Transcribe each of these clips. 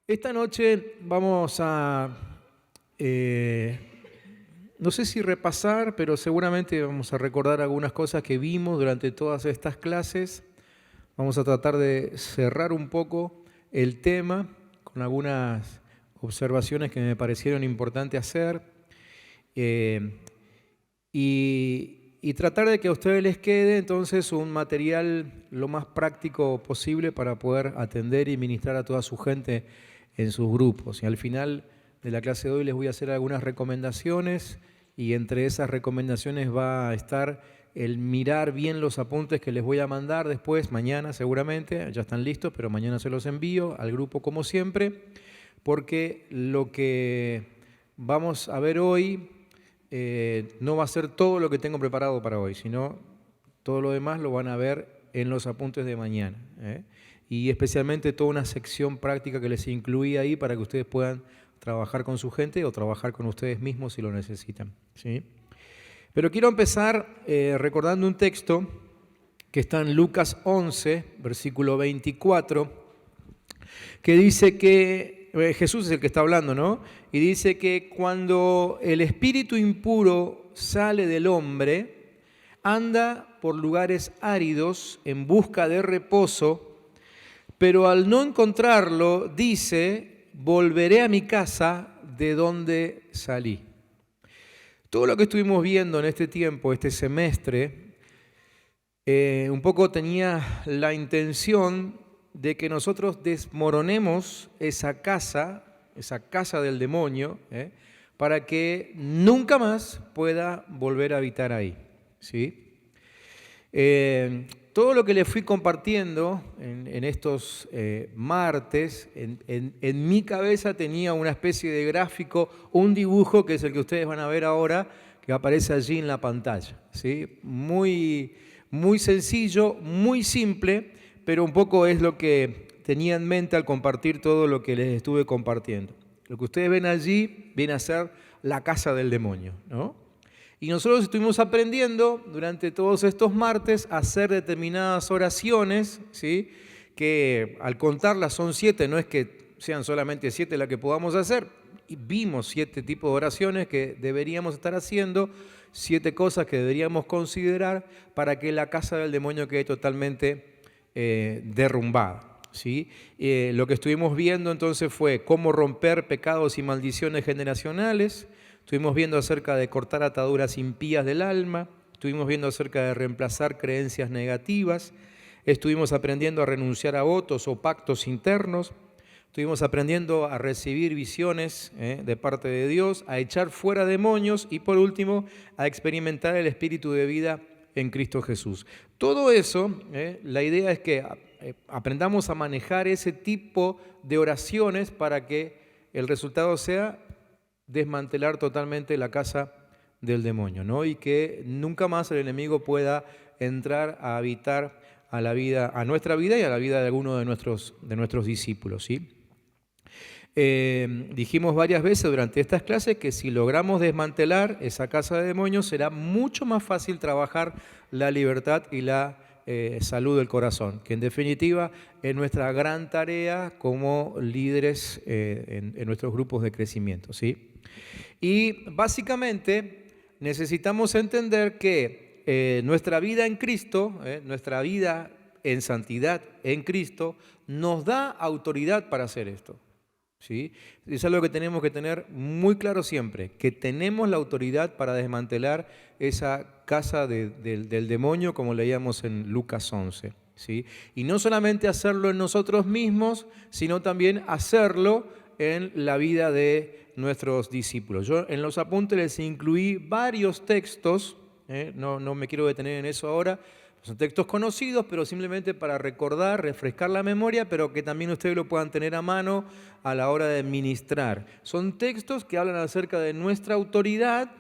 Esta noche vamos a, no sé si repasar, pero seguramente vamos a recordar algunas cosas que vimos durante todas estas clases. Vamos a tratar de cerrar un poco el tema con algunas observaciones que me parecieron importantes hacer y tratar de que a ustedes les quede entonces un material lo más práctico posible para poder atender y ministrar a toda su gente en sus grupos. Y al final de la clase de hoy les voy a hacer algunas recomendaciones y entre esas recomendaciones va a estar el mirar bien los apuntes que les voy a mandar después, mañana seguramente, ya están listos, pero mañana se los envío al grupo como siempre, porque lo que vamos a ver hoy no va a ser todo lo que tengo preparado para hoy, sino todo lo demás lo van a ver en los apuntes de mañana. Y especialmente toda una sección práctica que les incluí ahí para que ustedes puedan trabajar con su gente o trabajar con ustedes mismos si lo necesitan, ¿sí? Pero quiero empezar recordando un texto que está en Lucas 11, versículo 24, que dice que, Jesús es el que está hablando, ¿no? Y dice que cuando el espíritu impuro sale del hombre, anda por lugares áridos en busca de reposo, pero al no encontrarlo, dice, volveré a mi casa de donde salí. Todo lo que estuvimos viendo en este tiempo, este semestre, un poco tenía la intención de que nosotros desmoronemos esa casa del demonio, para que nunca más pueda volver a habitar ahí, ¿sí? Todo lo que les fui compartiendo en estos martes, en mi cabeza tenía una especie de gráfico, un dibujo que es el que ustedes van a ver ahora, que aparece allí en la pantalla, ¿sí? Muy sencillo, muy simple, pero un poco es lo que tenía en mente al compartir todo lo que les estuve compartiendo. Lo que ustedes ven allí viene a ser la casa del demonio, ¿no? Y nosotros estuvimos aprendiendo durante todos estos martes a hacer determinadas oraciones, ¿sí? Que al contarlas son 7, no es que sean solamente 7 las que podamos hacer. Y vimos 7 tipos de oraciones que deberíamos estar haciendo, 7 cosas que deberíamos considerar para que la casa del demonio quede totalmente derrumbada, ¿sí? Lo que estuvimos viendo entonces fue cómo romper pecados y maldiciones generacionales. Estuvimos viendo acerca de cortar ataduras impías del alma, estuvimos viendo acerca de reemplazar creencias negativas, estuvimos aprendiendo a renunciar a votos o pactos internos, estuvimos aprendiendo a recibir visiones de parte de Dios, a echar fuera demonios y por último a experimentar el espíritu de vida en Cristo Jesús. Todo eso, la idea es que aprendamos a manejar ese tipo de oraciones para que el resultado sea desmantelar totalmente la casa del demonio, ¿no? Y que nunca más el enemigo pueda entrar a habitar a nuestra vida y a la vida de alguno de nuestros discípulos, ¿sí? Dijimos varias veces durante estas clases que si logramos desmantelar esa casa de demonios será mucho más fácil trabajar la libertad y la salud del corazón, que en definitiva es nuestra gran tarea como líderes en nuestros grupos de crecimiento, ¿sí? Y básicamente necesitamos entender que nuestra vida en Cristo, nuestra vida en santidad en Cristo, nos da autoridad para hacer esto, ¿sí? Es algo que tenemos que tener muy claro siempre, que tenemos la autoridad para desmantelar esa casa del demonio, como leíamos en Lucas 11, ¿sí? Y no solamente hacerlo en nosotros mismos, sino también hacerlo en la vida de nuestros discípulos. Yo en los apuntes les incluí varios textos, no me quiero detener en eso ahora, son textos conocidos, pero simplemente para recordar, refrescar la memoria, pero que también ustedes lo puedan tener a mano a la hora de ministrar. Son textos que hablan acerca de nuestra autoridad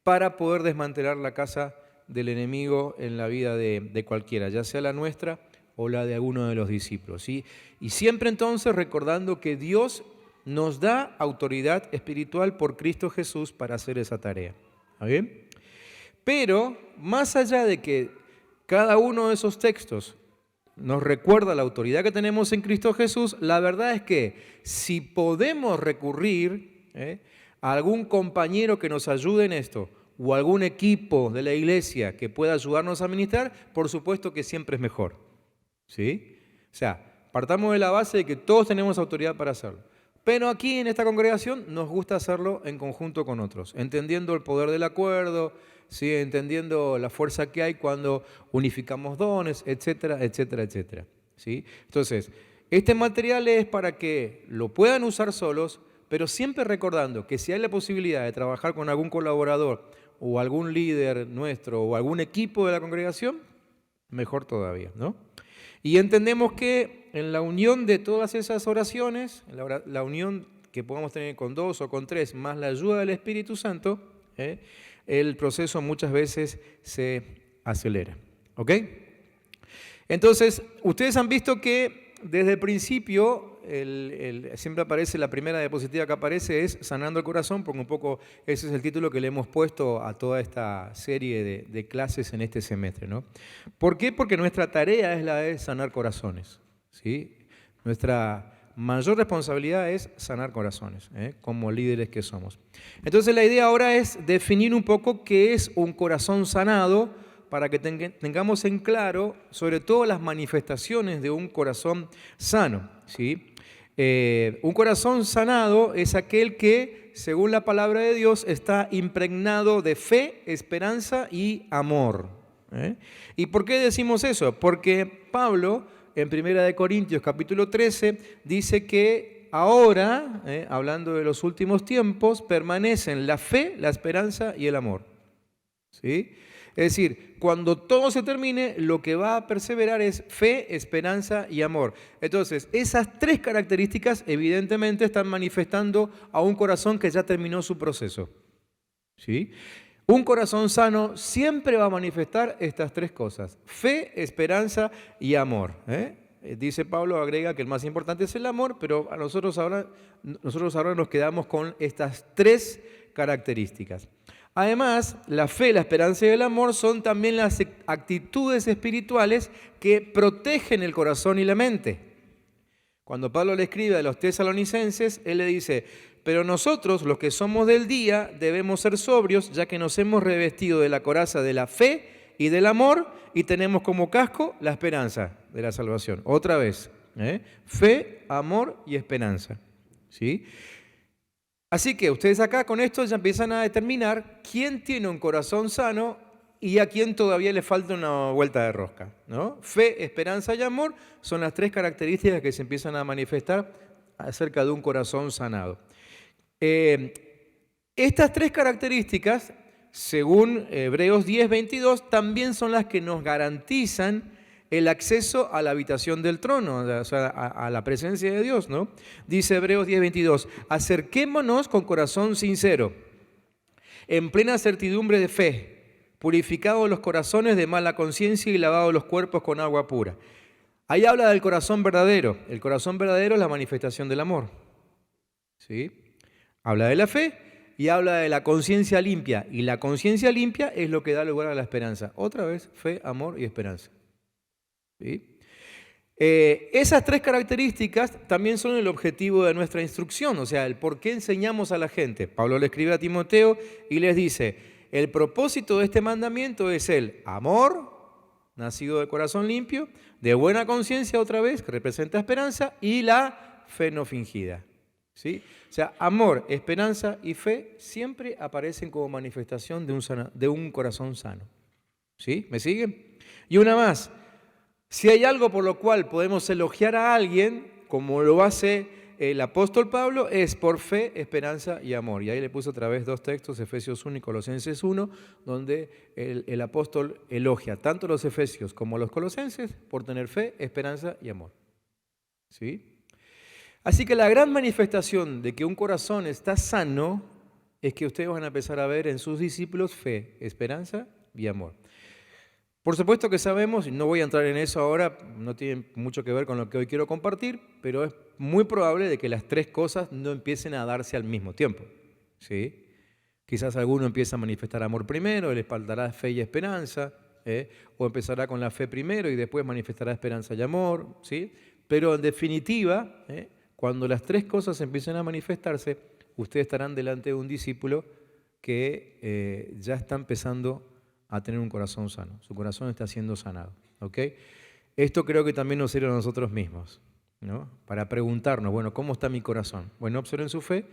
para poder desmantelar la casa del enemigo en la vida de cualquiera, ya sea la nuestra o la de alguno de los discípulos, ¿sí? Y siempre entonces recordando que Dios nos da autoridad espiritual por Cristo Jesús para hacer esa tarea. ¿Está bien? Pero más allá de que cada uno de esos textos nos recuerda la autoridad que tenemos en Cristo Jesús. La verdad es que si podemos recurrir a algún compañero que nos ayude en esto, o algún equipo de la iglesia que pueda ayudarnos a ministrar, por supuesto que siempre es mejor. ¿Sí? O sea, partamos de la base de que todos tenemos autoridad para hacerlo. Pero aquí en esta congregación nos gusta hacerlo en conjunto con otros, entendiendo el poder del acuerdo, ¿sí? Entendiendo la fuerza que hay cuando unificamos dones, etcétera, etcétera, etcétera. ¿Sí? Entonces, este material es para que lo puedan usar solos, pero siempre recordando que si hay la posibilidad de trabajar con algún colaborador o algún líder nuestro o algún equipo de la congregación, mejor todavía, ¿no? Y entendemos que en la unión de todas esas oraciones, la unión que podamos tener con 2 o con 3, más la ayuda del Espíritu Santo, el proceso muchas veces se acelera. ¿Ok? Entonces, ustedes han visto que desde el principio, siempre aparece, la primera diapositiva que aparece es Sanando el Corazón, porque un poco ese es el título que le hemos puesto a toda esta serie de clases en este semestre, ¿no? ¿Por qué? Porque nuestra tarea es la de sanar corazones, ¿sí? Nuestra mayor responsabilidad es sanar corazones, como líderes que somos. Entonces la idea ahora es definir un poco qué es un corazón sanado, para que tengamos en claro sobre todo las manifestaciones de un corazón sano, ¿sí? Un corazón sanado es aquel que, según la palabra de Dios, está impregnado de fe, esperanza y amor. ¿Y por qué decimos eso? Porque Pablo, en 1 Corintios capítulo 13, dice que ahora, hablando de los últimos tiempos, permanecen la fe, la esperanza y el amor. ¿Sí? Es decir, cuando todo se termine, lo que va a perseverar es fe, esperanza y amor. Entonces, esas 3 características evidentemente están manifestando a un corazón que ya terminó su proceso. ¿Sí? Un corazón sano siempre va a manifestar estas 3 cosas: fe, esperanza y amor. Dice Pablo, agrega que el más importante es el amor, pero a nosotros ahora nos quedamos con estas 3 características. Además, la fe, la esperanza y el amor son también las actitudes espirituales que protegen el corazón y la mente. Cuando Pablo le escribe a los tesalonicenses, él le dice: pero nosotros, los que somos del día, debemos ser sobrios, ya que nos hemos revestido de la coraza de la fe y del amor, y tenemos como casco la esperanza de la salvación. Otra vez, fe, amor y esperanza. ¿Sí? Así que ustedes acá con esto ya empiezan a determinar quién tiene un corazón sano y a quién todavía le falta una vuelta de rosca, ¿no? Fe, esperanza y amor son las 3 características que se empiezan a manifestar acerca de un corazón sanado. Estas 3 características, según Hebreos 10:22, también son las que nos garantizan el acceso a la habitación del trono, o sea, a la presencia de Dios, ¿no? Dice Hebreos 10:22, acerquémonos con corazón sincero, en plena certidumbre de fe, purificados los corazones de mala conciencia y lavados los cuerpos con agua pura. Ahí habla del corazón verdadero. El corazón verdadero es la manifestación del amor, ¿sí? Habla de la fe y habla de la conciencia limpia, y la conciencia limpia es lo que da lugar a la esperanza. Otra vez, fe, amor y esperanza. ¿Sí? Esas 3 características también son el objetivo de nuestra instrucción, o sea, el por qué enseñamos a la gente. Pablo le escribe a Timoteo y les dice: el propósito de este mandamiento es el amor, nacido de corazón limpio, de buena conciencia, otra vez, que representa esperanza, y la fe no fingida. ¿Sí? O sea, amor, esperanza y fe siempre aparecen como manifestación de un corazón sano. ¿Sí? ¿Me siguen? Y una más. Si hay algo por lo cual podemos elogiar a alguien, como lo hace el apóstol Pablo, es por fe, esperanza y amor. Y ahí le puse otra vez 2 textos, Efesios 1 y Colosenses 1, donde el apóstol elogia tanto a los efesios como a los colosenses por tener fe, esperanza y amor. ¿Sí? Así que la gran manifestación de que un corazón está sano es que ustedes van a empezar a ver en sus discípulos fe, esperanza y amor. Por supuesto que sabemos, y no voy a entrar en eso ahora, no tiene mucho que ver con lo que hoy quiero compartir, pero es muy probable de que las 3 cosas no empiecen a darse al mismo tiempo, ¿sí? Quizás alguno empiece a manifestar amor primero, les faltará fe y esperanza, o empezará con la fe primero y después manifestará esperanza y amor, ¿sí? Pero en definitiva, cuando las tres cosas empiecen a manifestarse, ustedes estarán delante de un discípulo que ya está empezando a tener un corazón sano. Su corazón está siendo sanado, ¿ok? Esto creo que también nos sirve a nosotros mismos, ¿no? Para preguntarnos, bueno, ¿cómo está mi corazón? Bueno, observen su fe,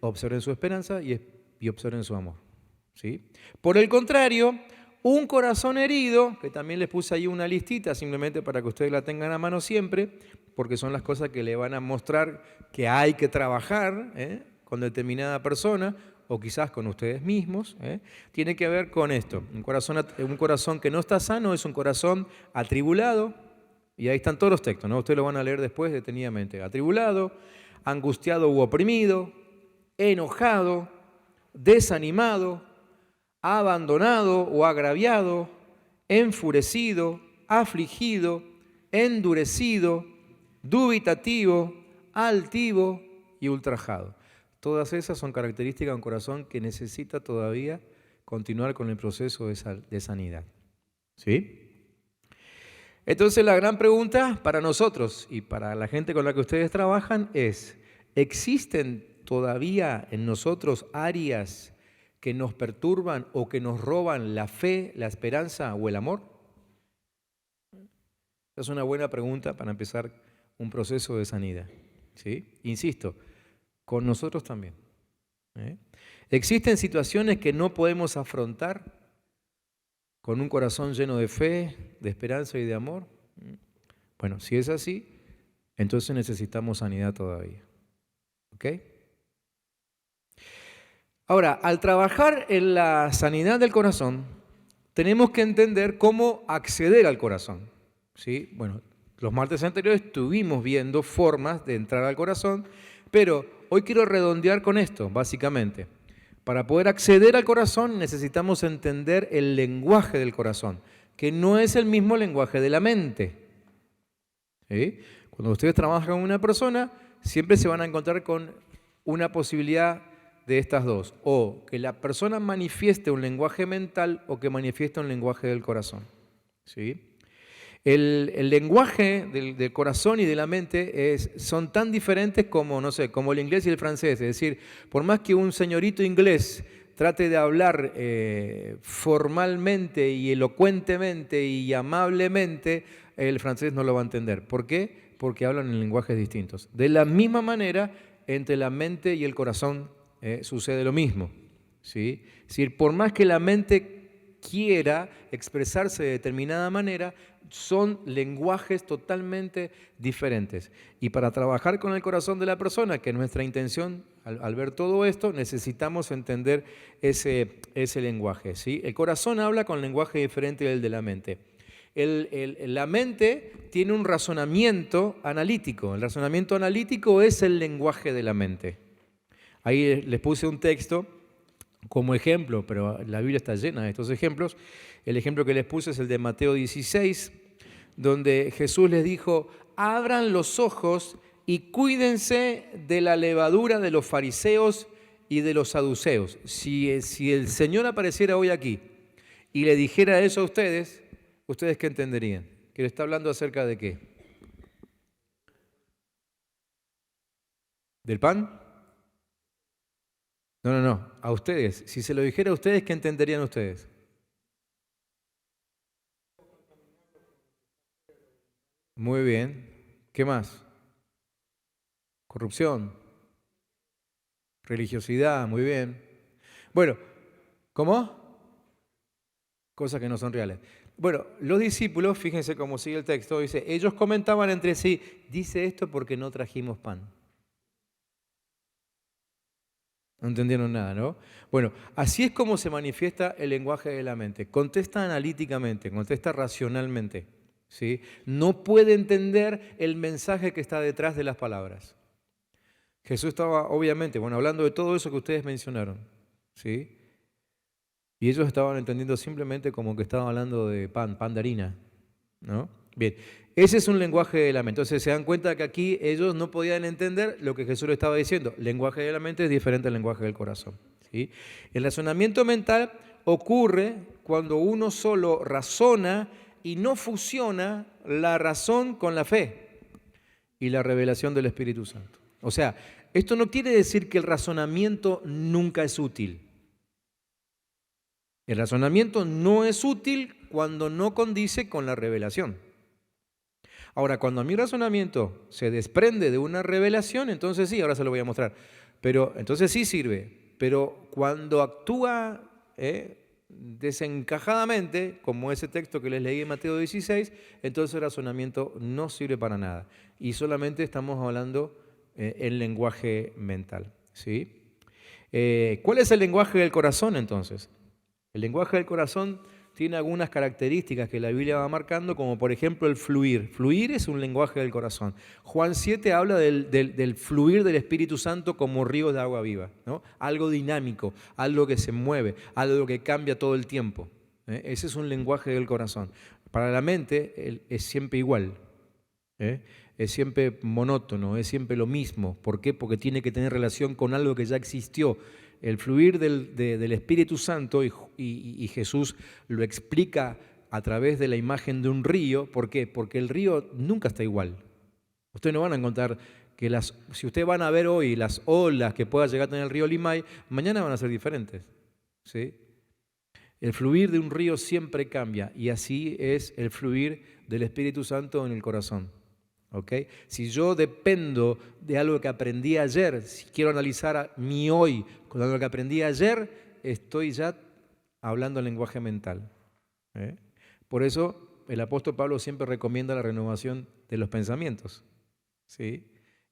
observen su esperanza y observen su amor, ¿sí? Por el contrario, un corazón herido, que también les puse ahí una listita simplemente para que ustedes la tengan a mano siempre, porque son las cosas que le van a mostrar que hay que trabajar con determinada persona o quizás con ustedes mismos, tiene que ver con esto. Un corazón que no está sano es un corazón atribulado, y ahí están todos los textos, ¿no? Ustedes lo van a leer después detenidamente. Atribulado, angustiado u oprimido, enojado, desanimado, abandonado o agraviado, enfurecido, afligido, endurecido, dubitativo, altivo y ultrajado. Todas esas son características de un corazón que necesita todavía continuar con el proceso de sanidad. ¿Sí? Entonces la gran pregunta para nosotros y para la gente con la que ustedes trabajan es, ¿existen todavía en nosotros áreas que nos perturban o que nos roban la fe, la esperanza o el amor? Es una buena pregunta para empezar un proceso de sanidad, ¿sí? Insisto, con nosotros también. ¿Existen situaciones que no podemos afrontar con un corazón lleno de fe, de esperanza y de amor? Bueno, si es así, entonces necesitamos sanidad todavía. ¿Ok? Ahora, al trabajar en la sanidad del corazón, tenemos que entender cómo acceder al corazón, ¿sí? Bueno, los martes anteriores estuvimos viendo formas de entrar al corazón, pero hoy quiero redondear con esto, básicamente. Para poder acceder al corazón necesitamos entender el lenguaje del corazón, que no es el mismo lenguaje de la mente. ¿Sí? Cuando ustedes trabajan con una persona, siempre se van a encontrar con una posibilidad de estas dos, o que la persona manifieste un lenguaje mental o que manifieste un lenguaje del corazón. ¿Sí? El lenguaje del corazón y de la mente son tan diferentes como, no sé, como el inglés y el francés. Es decir, por más que un señorito inglés trate de hablar formalmente y elocuentemente y amablemente, el francés no lo va a entender. ¿Por qué? Porque hablan en lenguajes distintos. De la misma manera, entre la mente y el corazón sucede lo mismo, ¿sí? Es decir, por más que la mente quiera expresarse de determinada manera, son lenguajes totalmente diferentes. Y para trabajar con el corazón de la persona, que es nuestra intención al ver todo esto, necesitamos entender ese lenguaje, ¿sí? El corazón habla con lenguaje diferente del de la mente. La mente tiene un razonamiento analítico. El razonamiento analítico es el lenguaje de la mente. Ahí les puse un texto como ejemplo, pero la Biblia está llena de estos ejemplos. El ejemplo que les puse es el de Mateo 16, donde Jesús les dijo, abran los ojos y cuídense de la levadura de los fariseos y de los saduceos. Si el Señor apareciera hoy aquí y le dijera eso a ustedes, ¿ustedes qué entenderían? ¿Que le está hablando acerca de qué? ¿Del pan? No, a ustedes. Si se lo dijera a ustedes, ¿qué entenderían ustedes? Muy bien. ¿Qué más? Corrupción, religiosidad, muy bien. Bueno, ¿cómo? Cosas que no son reales. Bueno, los discípulos, fíjense cómo sigue el texto, dice, ellos comentaban entre sí, dice esto porque no trajimos pan. No entendieron nada, ¿no? Bueno, así es como se manifiesta el lenguaje de la mente. Contesta analíticamente, contesta racionalmente, ¿sí? No puede entender el mensaje que está detrás de las palabras. Jesús estaba, obviamente, hablando de todo eso que ustedes mencionaron, ¿sí? Y ellos estaban entendiendo simplemente como que estaban hablando de pan de harina, ¿no? Bien, ese es un lenguaje de la mente. Entonces se dan cuenta que aquí ellos no podían entender lo que Jesús le estaba diciendo. El lenguaje de la mente es diferente al lenguaje del corazón, ¿sí? El razonamiento mental ocurre cuando uno solo razona y no fusiona la razón con la fe y la revelación del Espíritu Santo. O sea, esto no quiere decir que el razonamiento nunca es útil. El razonamiento no es útil cuando no condice con la revelación. Ahora, cuando mi razonamiento se desprende de una revelación, entonces sí, ahora se lo voy a mostrar. Pero entonces sí sirve. Pero cuando actúa desencajadamente, como ese texto que les leí en Mateo 16, entonces el razonamiento no sirve para nada. Y solamente estamos hablando en lenguaje mental. ¿Sí? ¿Cuál es el lenguaje del corazón entonces? El lenguaje del corazón tiene algunas características que la Biblia va marcando, como por ejemplo el fluir. Fluir es un lenguaje del corazón. Juan 7 habla del fluir del Espíritu Santo como ríos de agua viva, ¿no? Algo dinámico, algo que se mueve, algo que cambia todo el tiempo. Ese es un lenguaje del corazón. Para la mente es siempre igual, es siempre monótono, es siempre lo mismo. ¿Por qué? Porque tiene que tener relación con algo que ya existió. El fluir del Espíritu Santo, y Jesús lo explica a través de la imagen de un río. ¿Por qué? Porque el río nunca está igual. Ustedes no van a encontrar que si ustedes van a ver hoy las olas que pueda llegar a tener el río Limay, mañana van a ser diferentes. ¿Sí? El fluir de un río siempre cambia, y así es el fluir del Espíritu Santo en el corazón. ¿Okay? Si yo dependo de algo que aprendí ayer, si quiero analizar mi hoy con algo que aprendí ayer, estoy ya hablando el lenguaje mental. Por eso el apóstol Pablo siempre recomienda la renovación de los pensamientos, ¿sí?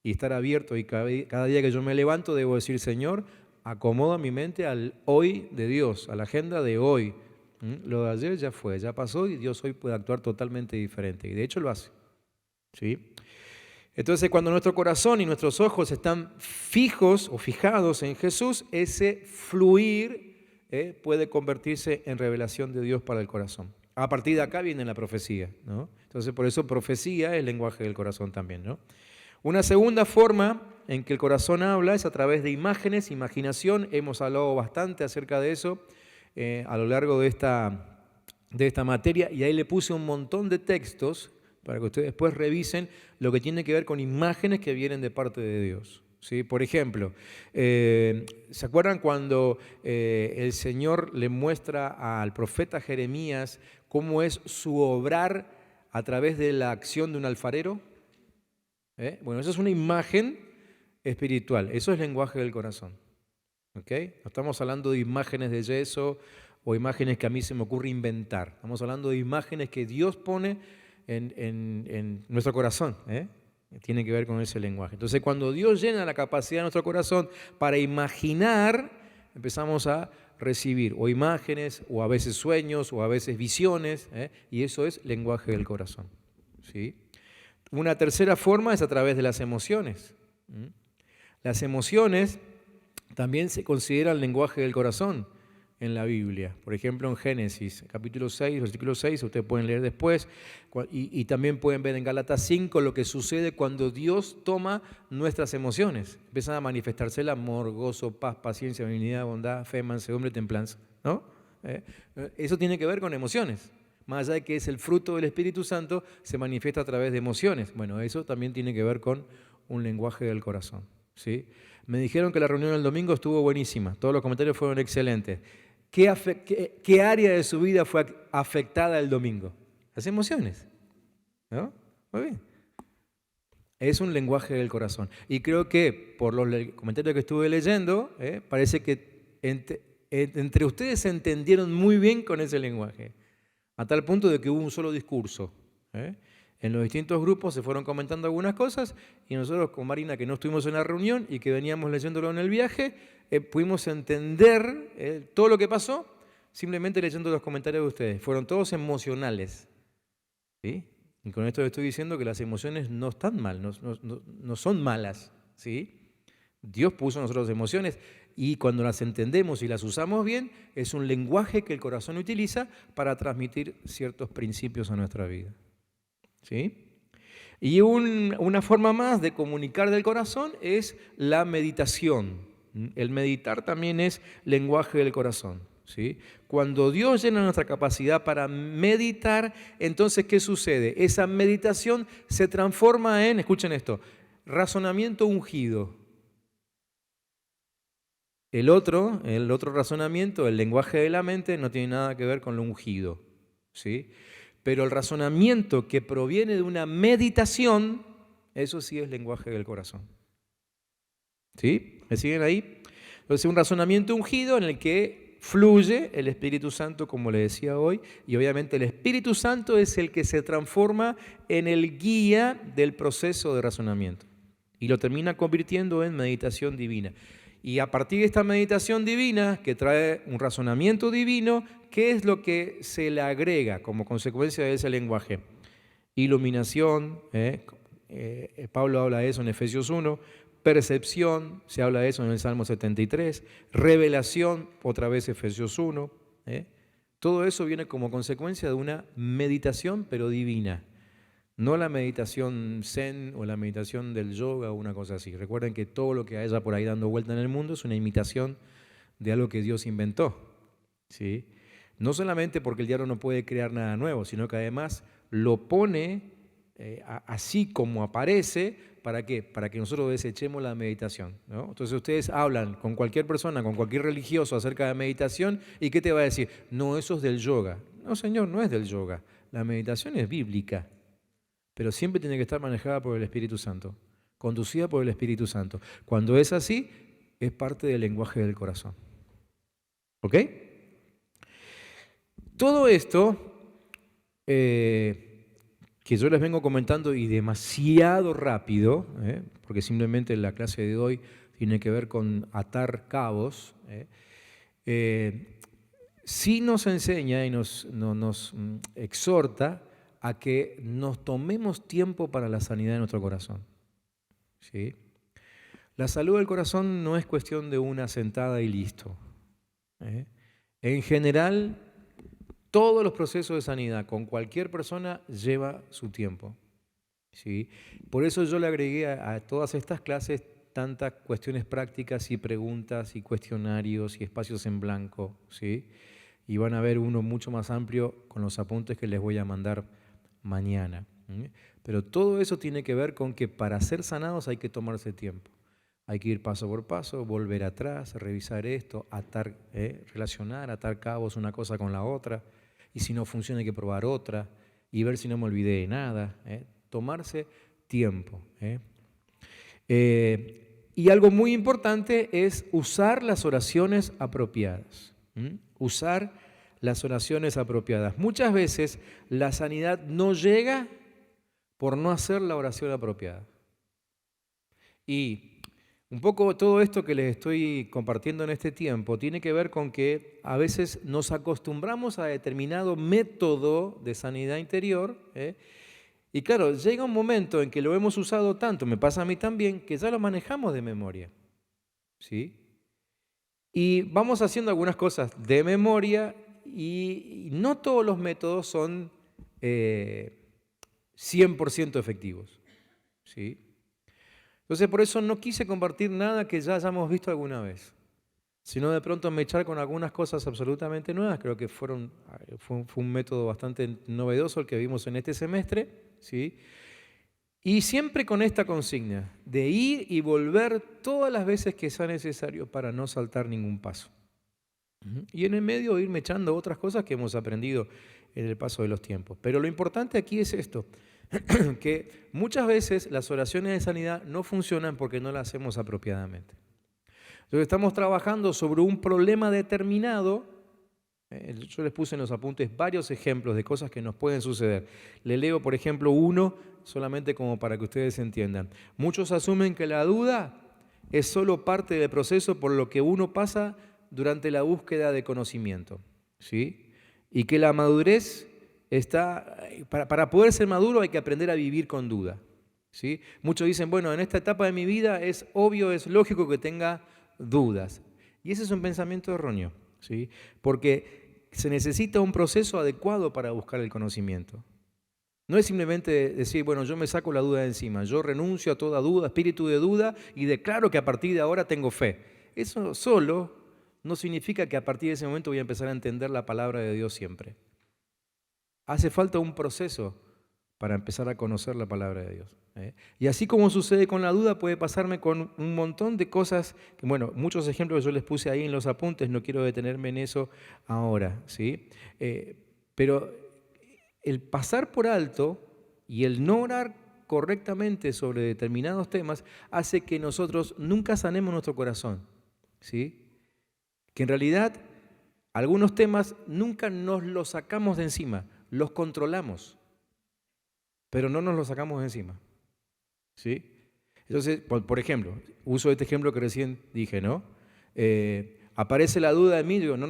Y estar abierto, y cada día que yo me levanto debo decir: Señor, acomoda mi mente al hoy de Dios, a la agenda de hoy. Lo de ayer ya fue, ya pasó, y Dios hoy puede actuar totalmente diferente, y de hecho lo hace. ¿Sí? Entonces, cuando nuestro corazón y nuestros ojos están fijos o fijados en Jesús, ese fluir puede convertirse en revelación de Dios para el corazón. A partir de acá viene la profecía, ¿no? Entonces, por eso profecía es lenguaje del corazón también, ¿no? Una segunda forma en que el corazón habla es a través de imágenes, imaginación. Hemos hablado bastante acerca de eso a lo largo de esta materia, y ahí le puse un montón de textos para que ustedes después revisen lo que tiene que ver con imágenes que vienen de parte de Dios. ¿Sí? Por ejemplo, ¿se acuerdan cuando el Señor le muestra al profeta Jeremías cómo es su obrar a través de la acción de un alfarero? Bueno, eso es una imagen espiritual, eso es lenguaje del corazón. ¿Okay? No estamos hablando de imágenes de yeso o imágenes que a mí se me ocurre inventar. Estamos hablando de imágenes que Dios pone en nuestro corazón, tiene que ver con ese lenguaje. Entonces, cuando Dios llena la capacidad de nuestro corazón para imaginar, empezamos a recibir o imágenes, o a veces sueños, o a veces visiones, y eso es lenguaje del corazón. ¿Sí? Una tercera forma es a través de las emociones. Las emociones también se consideran lenguaje del corazón en la Biblia. Por ejemplo, en Génesis, capítulo 6, versículo 6, ustedes pueden leer después, y también pueden ver en Gálatas 5 lo que sucede cuando Dios toma nuestras emociones. Empiezan a manifestarse el amor, gozo, paz, paciencia, benignidad, bondad, fe, mansedumbre, templanza, ¿no? Eso tiene que ver con emociones. Más allá de que es el fruto del Espíritu Santo, se manifiesta a través de emociones. Bueno, eso también tiene que ver con un lenguaje del corazón. ¿Sí? Me dijeron que la reunión del domingo estuvo buenísima, todos los comentarios fueron excelentes. ¿Qué área de su vida fue afectada el domingo? Las emociones, ¿no? Muy bien. Es un lenguaje del corazón. Y creo que por los comentarios que estuve leyendo, parece que entre ustedes se entendieron muy bien con ese lenguaje, a tal punto de que hubo un solo discurso. En los distintos grupos se fueron comentando algunas cosas, y nosotros con Marina, que no estuvimos en la reunión y que veníamos leyéndolo en el viaje, pudimos entender todo lo que pasó simplemente leyendo los comentarios de ustedes. Fueron todos emocionales. ¿Sí? Y con esto estoy diciendo que las emociones no están mal, no son malas. ¿Sí? Dios puso a nosotros emociones, y cuando las entendemos y las usamos bien, es un lenguaje que el corazón utiliza para transmitir ciertos principios a nuestra vida. ¿Sí? Y una forma más de comunicar del corazón es la meditación. El meditar también es lenguaje del corazón. ¿sí? Cuando Dios llena nuestra capacidad para meditar, entonces, ¿qué sucede? Esa meditación se transforma en, escuchen esto, razonamiento ungido. El otro razonamiento, el lenguaje de la mente, no tiene nada que ver con lo ungido, ¿sí? Pero el razonamiento que proviene de una meditación, eso sí es lenguaje del corazón. ¿Sí? ¿Me siguen ahí? Entonces, un razonamiento ungido en el que fluye el Espíritu Santo, como le decía hoy, y obviamente el Espíritu Santo es el que se transforma en el guía del proceso de razonamiento y lo termina convirtiendo en meditación divina. Y a partir de esta meditación divina, que trae un razonamiento divino, ¿qué es lo que se le agrega como consecuencia de ese lenguaje? Iluminación, Pablo habla de eso en Efesios 1, percepción, se habla de eso en el Salmo 73, revelación, otra vez Efesios 1. Todo eso viene como consecuencia de una meditación, pero divina. No la meditación zen o la meditación del yoga o una cosa así. Recuerden que todo lo que haya por ahí dando vuelta en el mundo es una imitación de algo que Dios inventó, ¿sí? No solamente porque el diablo no puede crear nada nuevo, sino que además lo pone así como aparece. ¿Para qué? Para que nosotros desechemos la meditación, ¿no? Entonces ustedes hablan con cualquier persona, con cualquier religioso acerca de meditación y ¿qué te va a decir? No, eso es del yoga. No, señor, no es del yoga. La meditación es bíblica, pero siempre tiene que estar manejada por el Espíritu Santo, conducida por el Espíritu Santo. Cuando es así, es parte del lenguaje del corazón. ¿Ok? Todo esto que yo les vengo comentando y demasiado rápido, porque simplemente la clase de hoy tiene que ver con atar cabos, sí nos enseña y nos exhorta a que nos tomemos tiempo para la sanidad de nuestro corazón, ¿sí? La salud del corazón no es cuestión de una sentada y listo. En general, todos los procesos de sanidad con cualquier persona lleva su tiempo, ¿sí? Por eso yo le agregué a todas estas clases tantas cuestiones prácticas y preguntas y cuestionarios y espacios en blanco, ¿sí? Y van a ver uno mucho más amplio con los apuntes que les voy a mandar mañana. Pero todo eso tiene que ver con que para ser sanados hay que tomarse tiempo. Hay que ir paso por paso, volver atrás, revisar esto, atar, relacionar, atar cabos una cosa con la otra. Y si no funciona hay que probar otra y ver si no me olvidé de nada. Tomarse tiempo. Y algo muy importante es usar las oraciones apropiadas. Usar las oraciones apropiadas. Muchas veces la sanidad no llega por no hacer la oración apropiada. Y un poco todo esto que les estoy compartiendo en este tiempo tiene que ver con que a veces nos acostumbramos a determinado método de sanidad interior, y claro, llega un momento en que lo hemos usado tanto, me pasa a mí también, que ya lo manejamos de memoria, ¿sí? Y vamos haciendo algunas cosas de memoria y no todos los métodos son 100% efectivos, ¿sí? Entonces por eso no quise compartir nada que ya hayamos visto alguna vez, sino de pronto me echar con algunas cosas absolutamente nuevas. Creo que fue un método bastante novedoso el que vimos en este semestre, ¿sí? Y siempre con esta consigna de ir y volver todas las veces que sea necesario para no saltar ningún paso. Y en el medio irme echando otras cosas que hemos aprendido en el paso de los tiempos. Pero lo importante aquí es esto, que muchas veces las oraciones de sanidad no funcionan porque no las hacemos apropiadamente. Entonces estamos trabajando sobre un problema determinado. Yo les puse en los apuntes varios ejemplos de cosas que nos pueden suceder. Le leo, por ejemplo, uno solamente como para que ustedes entiendan. Muchos asumen que la duda es solo parte del proceso por lo que uno pasa durante la búsqueda de conocimiento, ¿sí? Y que la madurez está, para poder ser maduro hay que aprender a vivir con duda, ¿sí? Muchos dicen, bueno, en esta etapa de mi vida es obvio, es lógico que tenga dudas. Y ese es un pensamiento erróneo, ¿sí? Porque se necesita un proceso adecuado para buscar el conocimiento. No es simplemente decir, bueno, yo me saco la duda de encima, yo renuncio a toda duda, espíritu de duda, y declaro que a partir de ahora tengo fe. Eso solo no significa que a partir de ese momento voy a empezar a entender la palabra de Dios siempre. Hace falta un proceso para empezar a conocer la palabra de Dios. Y así como sucede con la duda, puede pasarme con un montón de cosas, que, bueno, muchos ejemplos que yo les puse ahí en los apuntes, no quiero detenerme en eso ahora, ¿sí? Pero el pasar por alto y el no orar correctamente sobre determinados temas hace que nosotros nunca sanemos nuestro corazón, ¿sí? Que en realidad algunos temas nunca nos los sacamos de encima, los controlamos, pero no nos los sacamos de encima, ¿sí? Entonces, por ejemplo, uso este ejemplo que recién dije, ¿no? Aparece la duda en mí, digo, no,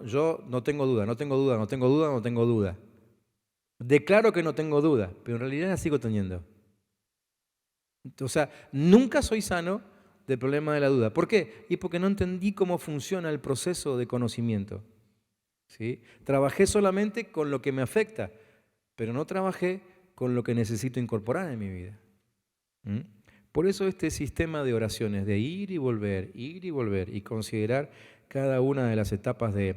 yo no tengo duda, no tengo duda, no tengo duda, no tengo duda. Declaro que no tengo duda, pero en realidad la sigo teniendo. O sea, nunca soy sano del problema de la duda. ¿Por qué? Y porque no entendí cómo funciona el proceso de conocimiento, ¿sí? Trabajé solamente con lo que me afecta, pero no trabajé con lo que necesito incorporar en mi vida. Por eso este sistema de oraciones, de ir y volver, y considerar cada una de las etapas de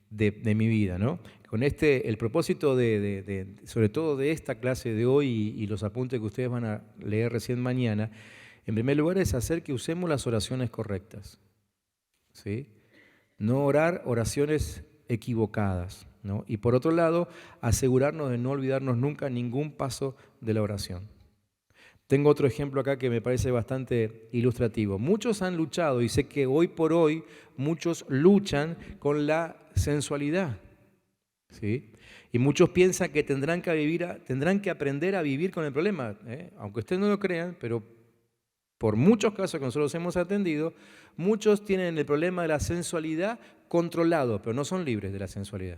mi vida, ¿no? Con el propósito sobre todo de esta clase de hoy y los apuntes que ustedes van a leer recién mañana, en primer lugar es hacer que usemos las oraciones correctas, ¿sí? No orar oraciones equivocadas, ¿no? Y por otro lado, asegurarnos de no olvidarnos nunca ningún paso de la oración. Tengo otro ejemplo acá que me parece bastante ilustrativo. Muchos han luchado, y sé que hoy por hoy muchos luchan con la sensualidad, ¿sí? Y muchos piensan que tendrán que aprender a vivir con el problema, aunque ustedes no lo crean, pero por muchos casos que nosotros hemos atendido, muchos tienen el problema de la sensualidad controlado, pero no son libres de la sensualidad.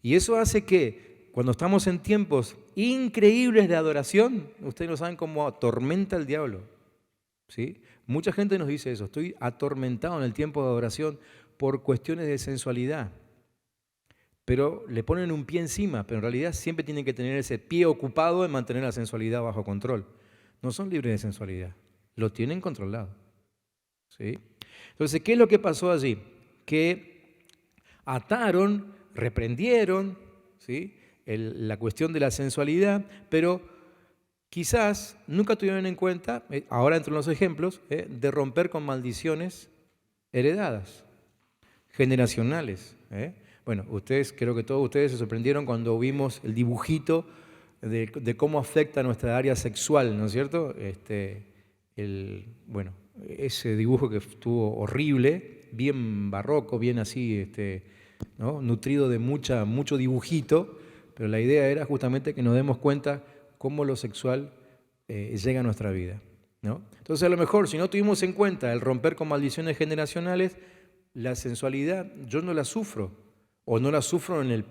Y eso hace que cuando estamos en tiempos increíbles de adoración, ustedes no saben cómo atormenta el diablo, ¿sí? Mucha gente nos dice eso, estoy atormentado en el tiempo de adoración por cuestiones de sensualidad. Pero le ponen un pie encima, pero en realidad siempre tienen que tener ese pie ocupado en mantener la sensualidad bajo control. No son libres de sensualidad, lo tienen controlado, ¿sí? Entonces, ¿qué es lo que pasó allí? Que ataron, reprendieron, ¿sí?, la cuestión de la sensualidad, pero quizás nunca tuvieron en cuenta, ahora entro en los ejemplos, de romper con maldiciones heredadas, generacionales. Bueno, creo que todos ustedes se sorprendieron cuando vimos el dibujito de cómo afecta nuestra área sexual, ¿no es cierto? Bueno, ese dibujo que estuvo horrible, bien barroco, bien así, ¿no?, nutrido de mucho dibujito, pero la idea era justamente que nos demos cuenta cómo lo sexual llega a nuestra vida, ¿no? Entonces, a lo mejor, si no tuvimos en cuenta el romper con maldiciones generacionales, la sensualidad yo no la sufro, o no la sufro en el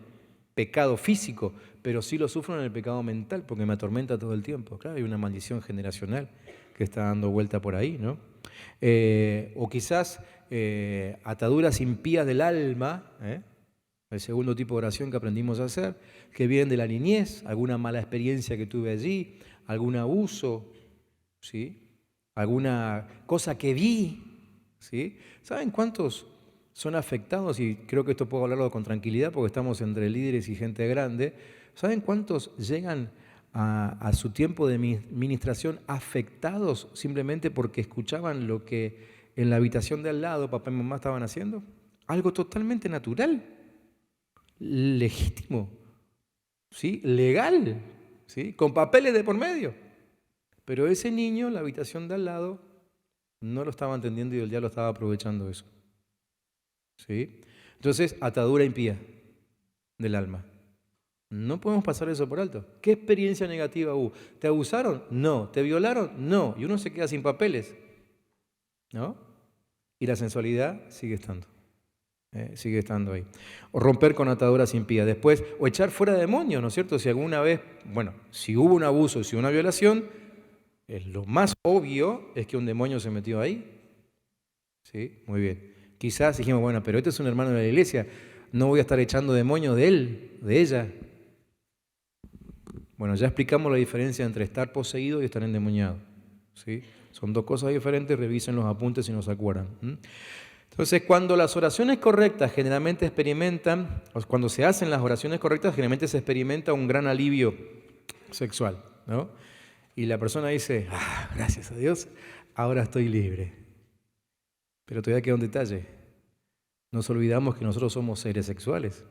pecado físico, pero sí lo sufro en el pecado mental, porque me atormenta todo el tiempo. Claro, hay una maldición generacional que está dando vuelta por ahí, ¿no? O quizás ataduras impías del alma, el segundo tipo de oración que aprendimos a hacer, que vienen de la niñez, alguna mala experiencia que tuve allí, algún abuso, ¿sí?, alguna cosa que vi, ¿sí? ¿Saben cuántos son afectados? Y creo que esto puedo hablarlo con tranquilidad porque estamos entre líderes y gente grande. ¿Saben cuántos llegan a su tiempo de ministración afectados simplemente porque escuchaban lo que en la habitación de al lado papá y mamá estaban haciendo? Algo totalmente natural, legítimo, ¿sí?, legal, ¿sí?, con papeles de por medio. Pero ese niño en la habitación de al lado no lo estaba entendiendo y el diablo estaba aprovechando eso, ¿sí? Entonces, atadura impía del alma. No podemos pasar eso por alto. ¿Qué experiencia negativa hubo? ¿Te abusaron? No. ¿Te violaron? No. Y uno se queda sin papeles, ¿no? Y la sensualidad sigue estando ahí. O romper con ataduras impías. Después, o echar fuera demonios, ¿no es cierto? Si alguna vez, si hubo un abuso, si hubo una violación, lo más obvio es que un demonio se metió ahí. ¿Sí? Muy bien. Quizás dijimos, pero este es un hermano de la iglesia, no voy a estar echando demonios de él, de ella. Bueno, ya explicamos la diferencia entre estar poseído y estar endemoniado, ¿sí? Son dos cosas diferentes, revisen los apuntes si no se acuerdan. Entonces, cuando las oraciones correctas generalmente experimentan, o cuando se hacen las oraciones correctas, generalmente se experimenta un gran alivio sexual, ¿no? Y la persona dice, gracias a Dios, ahora estoy libre. Pero todavía queda un detalle. Nos olvidamos que nosotros somos seres sexuales.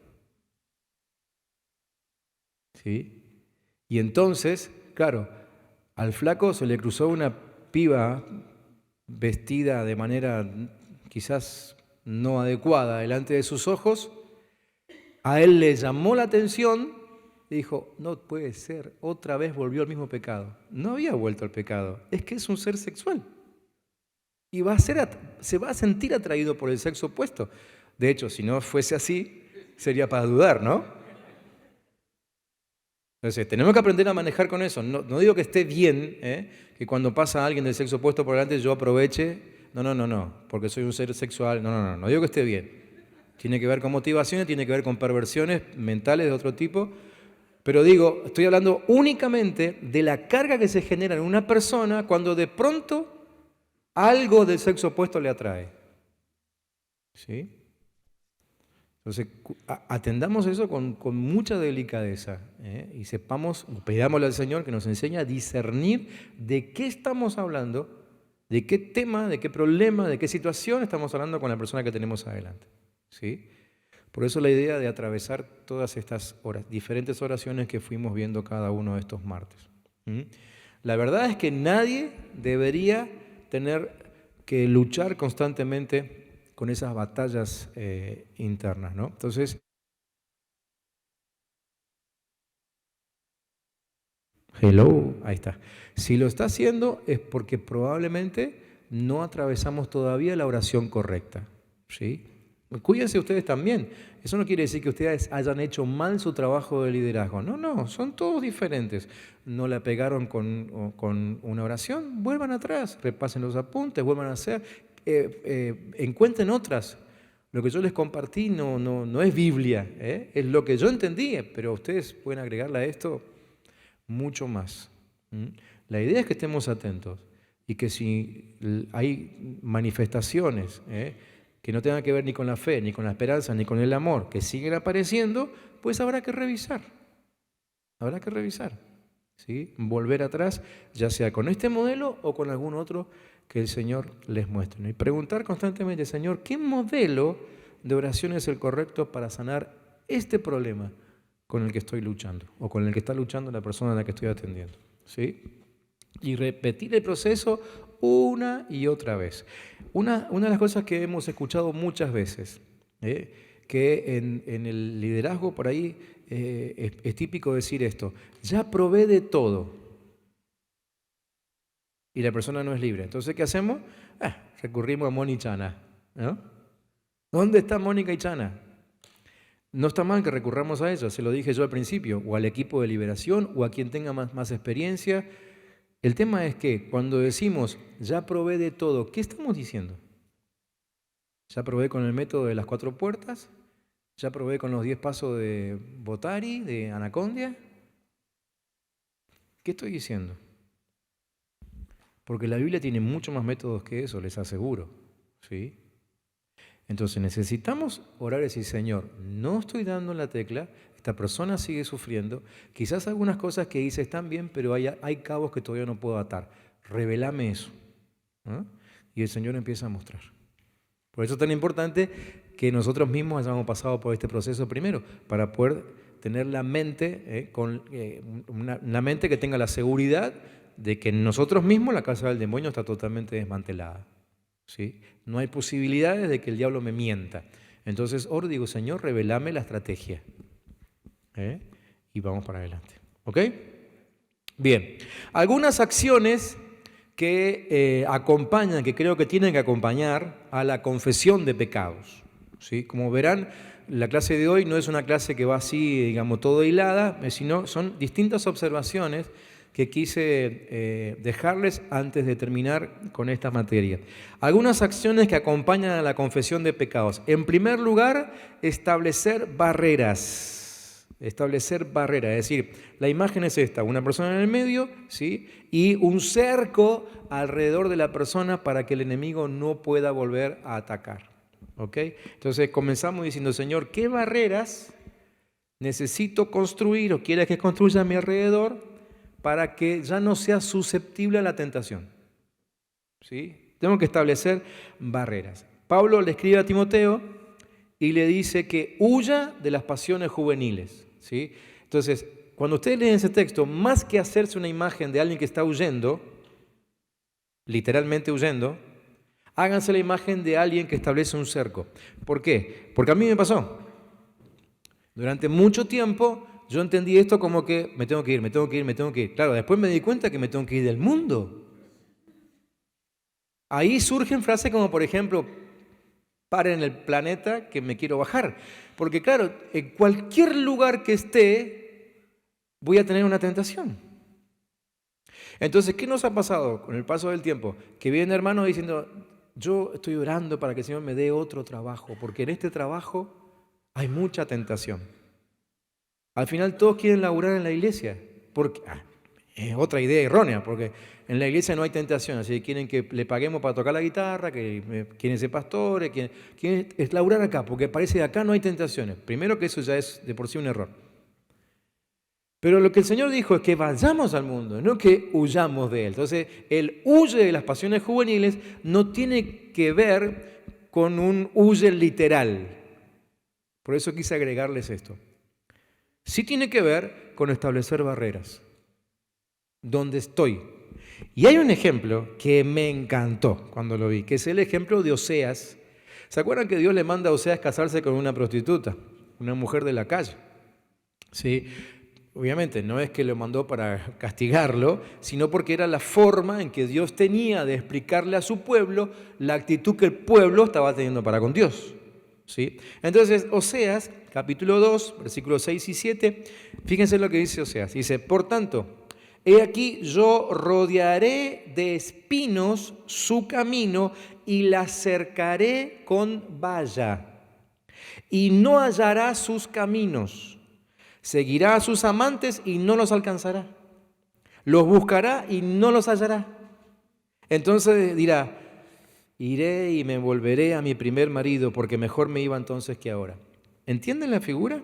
¿Sí? Y entonces, claro, al flaco se le cruzó una piba vestida de manera quizás no adecuada delante de sus ojos, a él le llamó la atención y dijo, no puede ser, otra vez volvió al mismo pecado. No había vuelto al pecado, es que es un ser sexual y se va a sentir atraído por el sexo opuesto. De hecho, si no fuese así, sería para dudar, ¿no? Entonces, tenemos que aprender a manejar con eso. No digo que esté bien, que cuando pasa alguien del sexo opuesto por delante yo aproveche. No, porque soy un ser sexual. No digo que esté bien. Tiene que ver con motivaciones, tiene que ver con perversiones mentales de otro tipo. Pero digo, estoy hablando únicamente de la carga que se genera en una persona cuando de pronto algo del sexo opuesto le atrae. ¿Sí? Entonces, atendamos eso con mucha delicadeza, y pidámosle al Señor que nos enseñe a discernir de qué estamos hablando, de qué tema, de qué problema, de qué situación estamos hablando con la persona que tenemos adelante. ¿Sí? Por eso la idea de atravesar todas estas diferentes oraciones que fuimos viendo cada uno de estos martes. La verdad es que nadie debería tener que luchar constantemente con esas batallas internas, ¿no? Entonces, ahí está. Si lo está haciendo es porque probablemente no atravesamos todavía la oración correcta, ¿sí? Cuídense ustedes también. Eso no quiere decir que ustedes hayan hecho mal su trabajo de liderazgo. No, son todos diferentes. No la pegaron con una oración, vuelvan atrás, repasen los apuntes, vuelvan a hacer, encuentren otras. Lo que yo les compartí no es Biblia, es lo que yo entendí, pero ustedes pueden agregarle a esto mucho más. La idea es que estemos atentos y que si hay manifestaciones que no tengan que ver ni con la fe, ni con la esperanza, ni con el amor, que siguen apareciendo, pues habrá que revisar. Habrá que revisar, ¿sí? Volver atrás, ya sea con este modelo o con algún otro que el Señor les muestre, ¿no? Y preguntar constantemente, Señor, ¿qué modelo de oración es el correcto para sanar este problema con el que estoy luchando o con el que está luchando la persona a la que estoy atendiendo? ¿Sí? Y repetir el proceso una y otra vez. Una de las cosas que hemos escuchado muchas veces, que en el liderazgo por ahí es típico decir esto, ya probé de todo y la persona no es libre. Entonces, ¿qué hacemos? Recurrimos a Moni y Chana, ¿no? ¿Dónde está Mónica y Chana? No está mal que recurramos a ellos, se lo dije yo al principio, o al equipo de liberación, o a quien tenga más experiencia. El tema es que cuando decimos, ya probé de todo, ¿qué estamos diciendo? ¿Ya probé con el método de las 4 puertas? ¿Ya probé con los 10 pasos de Botari, de Anacondia? ¿Qué estoy diciendo? Porque la Biblia tiene mucho más métodos que eso, les aseguro, ¿sí? Entonces necesitamos orar y decir, Señor, no estoy dando la tecla, esta persona sigue sufriendo, quizás algunas cosas que hice están bien, pero hay cabos que todavía no puedo atar. Revelame eso, ¿no? Y el Señor empieza a mostrar. Por eso es tan importante que nosotros mismos hayamos pasado por este proceso primero, para poder tener la mente, una mente que tenga la seguridad de que nosotros mismos la casa del demonio está totalmente desmantelada. ¿Sí? No hay posibilidades de que el diablo me mienta. Entonces, oro, digo, Señor, revelame la estrategia. Y vamos para adelante. ¿Ok? Bien. Algunas acciones que acompañan, que creo que tienen que acompañar a la confesión de pecados. ¿Sí? Como verán, la clase de hoy no es una clase que va así, digamos, todo hilada, sino son distintas observaciones que quise dejarles antes de terminar con esta materia. Algunas acciones que acompañan a la confesión de pecados. En primer lugar, establecer barreras. establecer barreras. Es decir, la imagen es esta, una persona en el medio, ¿sí? Y un cerco alrededor de la persona para que el enemigo no pueda volver a atacar. ¿Ok? Entonces comenzamos diciendo, Señor, ¿qué barreras necesito construir o quieres que construya a mi alrededor para que ya no sea susceptible a la tentación? ¿Sí? Tengo que establecer barreras. Pablo le escribe a Timoteo y le dice que huya de las pasiones juveniles. ¿Sí? Entonces, cuando ustedes leen ese texto, más que hacerse una imagen de alguien que está huyendo, literalmente huyendo, háganse la imagen de alguien que establece un cerco. ¿Por qué? Porque a mí me pasó. Durante mucho tiempo yo entendí esto como que me tengo que ir, me tengo que ir, me tengo que ir. Claro, después me di cuenta que me tengo que ir del mundo. Ahí surgen frases como, por ejemplo, paren el planeta que me quiero bajar. Porque claro, en cualquier lugar que esté, voy a tener una tentación. Entonces, ¿qué nos ha pasado con el paso del tiempo? Que vienen hermanos diciendo, yo estoy orando para que el Señor me dé otro trabajo, porque en este trabajo hay mucha tentación. Al final todos quieren laburar en la iglesia, porque es otra idea errónea, porque en la iglesia no hay tentación, así que quieren que le paguemos para tocar la guitarra, que quieren ser pastores, quieren es laburar acá, porque parece que acá no hay tentaciones. Primero que eso ya es de por sí un error. Pero lo que el Señor dijo es que vayamos al mundo, no que huyamos de él. Entonces, el huye de las pasiones juveniles no tiene que ver con un huye literal. Por eso quise agregarles esto. Sí tiene que ver con establecer barreras. ¿Dónde estoy? Y hay un ejemplo que me encantó cuando lo vi, que es el ejemplo de Oseas. ¿Se acuerdan que Dios le manda a Oseas casarse con una prostituta, una mujer de la calle? Sí. Obviamente no es que lo mandó para castigarlo, sino porque era la forma en que Dios tenía de explicarle a su pueblo la actitud que el pueblo estaba teniendo para con Dios. ¿Sí? Entonces, Oseas, capítulo 2, versículos 6 y 7, fíjense lo que dice Oseas. Dice, por tanto, he aquí yo rodearé de espinos su camino y la cercaré con valla, y no hallará sus caminos. Seguirá a sus amantes y no los alcanzará. Los buscará y no los hallará. Entonces dirá, iré y me volveré a mi primer marido, porque mejor me iba entonces que ahora. ¿Entienden la figura?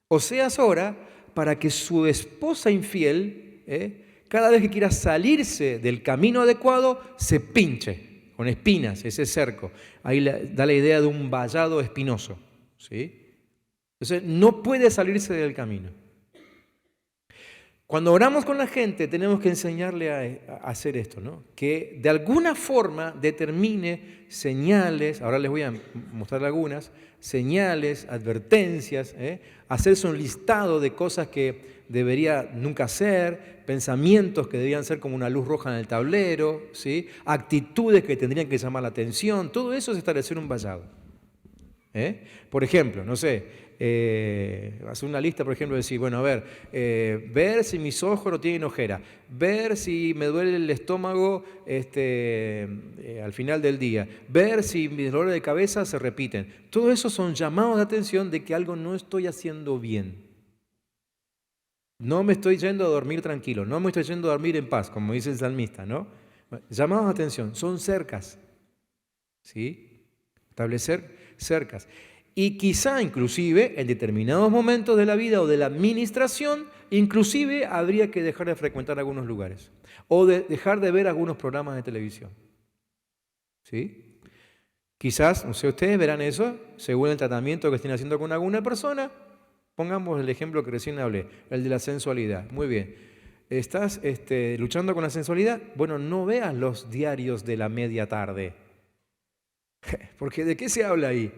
Oseas ora para que su esposa infiel, cada vez que quiera salirse del camino adecuado, se pinche con espinas, ese cerco. Ahí da la idea de un vallado espinoso, ¿sí? Entonces, no puede salirse del camino. Cuando oramos con la gente, tenemos que enseñarle a hacer esto, ¿no? Que de alguna forma determine señales, ahora les voy a mostrar algunas, señales, advertencias, hacerse un listado de cosas que debería nunca hacer, pensamientos que deberían ser como una luz roja en el tablero, ¿sí? Actitudes que tendrían que llamar la atención, todo eso es establecer un vallado. Por ejemplo, no sé, hacer una lista, por ejemplo, decir, bueno, a ver, ver si mis ojos no tienen ojera, ver si me duele el estómago al final del día, ver si mis dolores de cabeza se repiten. Todo eso son llamados de atención de que algo no estoy haciendo bien. No me estoy yendo a dormir tranquilo, no me estoy yendo a dormir en paz, como dice el salmista, ¿no? Llamados de atención, son cercas, ¿sí? Establecer cercas. Y quizá inclusive en determinados momentos de la vida o de la administración, inclusive habría que dejar de frecuentar algunos lugares o de dejar de ver algunos programas de televisión. ¿Sí? Quizás, no sé, ustedes verán eso según el tratamiento que estén haciendo con alguna persona. Pongamos el ejemplo que recién hablé, el de la sensualidad. Muy bien. ¿Estás luchando con la sensualidad? Bueno, no veas los diarios de la media tarde. Porque ¿de qué se habla ahí?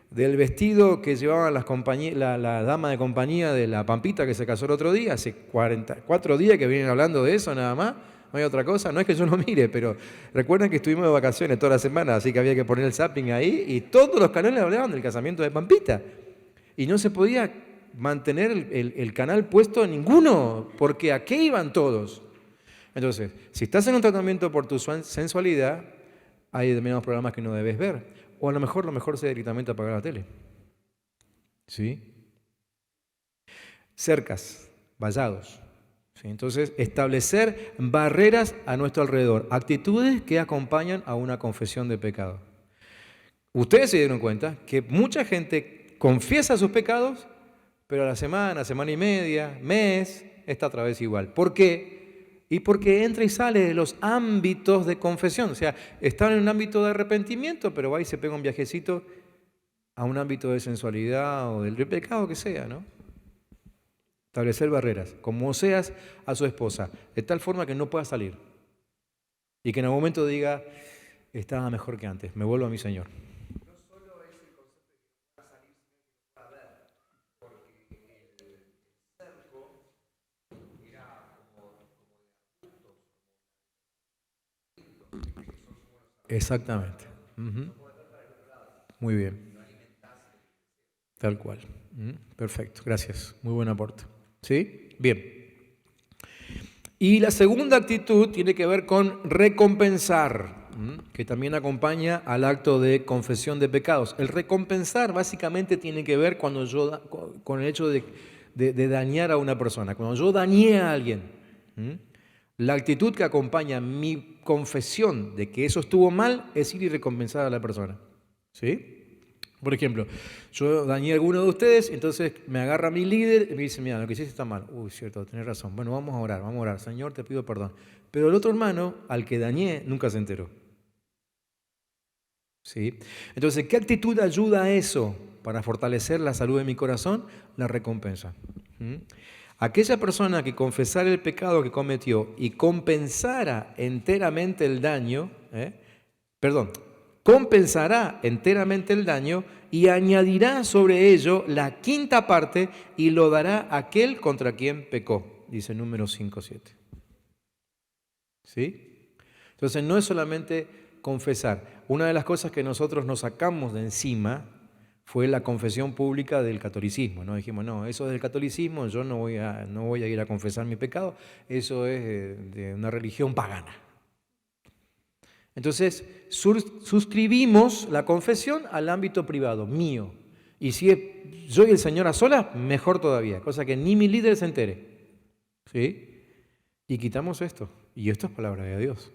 Del vestido que llevaban la dama de compañía de la Pampita que se casó el otro día, hace 44 días que vienen hablando de eso nada más, no hay otra cosa, no es que yo no mire, pero recuerden que estuvimos de vacaciones toda la semana, así que había que poner el zapping ahí y todos los canales hablaban del casamiento de Pampita y no se podía mantener el canal puesto en ninguno, porque ¿a qué iban todos? Entonces, si estás en un tratamiento por tu sensualidad, hay determinados programas que no debes ver. O a lo mejor sea directamente apagar la tele. ¿Sí? cercas, vallados. ¿Sí? Entonces, establecer barreras a nuestro alrededor, actitudes que acompañan a una confesión de pecado. Ustedes se dieron cuenta que mucha gente confiesa sus pecados, pero a la semana, semana y media, mes, está otra vez igual. ¿Por qué? Y porque entra y sale de los ámbitos de confesión. O sea, está en un ámbito de arrepentimiento, pero va y se pega un viajecito a un ámbito de sensualidad o del pecado que sea, ¿no? Establecer barreras, como Oseas a su esposa, de tal forma que no pueda salir. Y que en algún momento diga, estaba mejor que antes, me vuelvo a mi Señor. Exactamente. Muy bien. Tal cual. Perfecto, gracias. Muy buen aporte. ¿Sí? Bien. Y la segunda actitud tiene que ver con recompensar, que también acompaña al acto de confesión de pecados. El recompensar básicamente tiene que ver con el hecho de dañar a una persona. Cuando yo dañé a alguien, la actitud que acompaña mi confesión de que eso estuvo mal es ir y recompensar a la persona. ¿Sí? Por ejemplo, yo dañé a alguno de ustedes, entonces me agarra mi líder y me dice, mira, lo que hiciste está mal. Uy, cierto, tenés razón. Bueno, vamos a orar. Señor, te pido perdón. Pero el otro hermano, al que dañé, nunca se enteró. ¿Sí? Entonces, ¿qué actitud ayuda a eso para fortalecer la salud de mi corazón? La recompensa. Aquella persona que confesara el pecado que cometió y compensara enteramente el daño, compensará enteramente el daño y añadirá sobre ello la quinta parte y lo dará a aquel contra quien pecó, dice Números 5:7. ¿Sí? Entonces no es solamente confesar. Una de las cosas que nosotros nos sacamos de encima fue la confesión pública del catolicismo, ¿no? Dijimos, no, eso es del catolicismo, yo no voy a ir a confesar mi pecado, eso es de una religión pagana. Entonces, suscribimos la confesión al ámbito privado, mío. Y si es yo y el Señor a solas, mejor todavía, cosa que ni mi líder se entere. ¿Sí? Y quitamos esto. Y esto es palabra de Dios.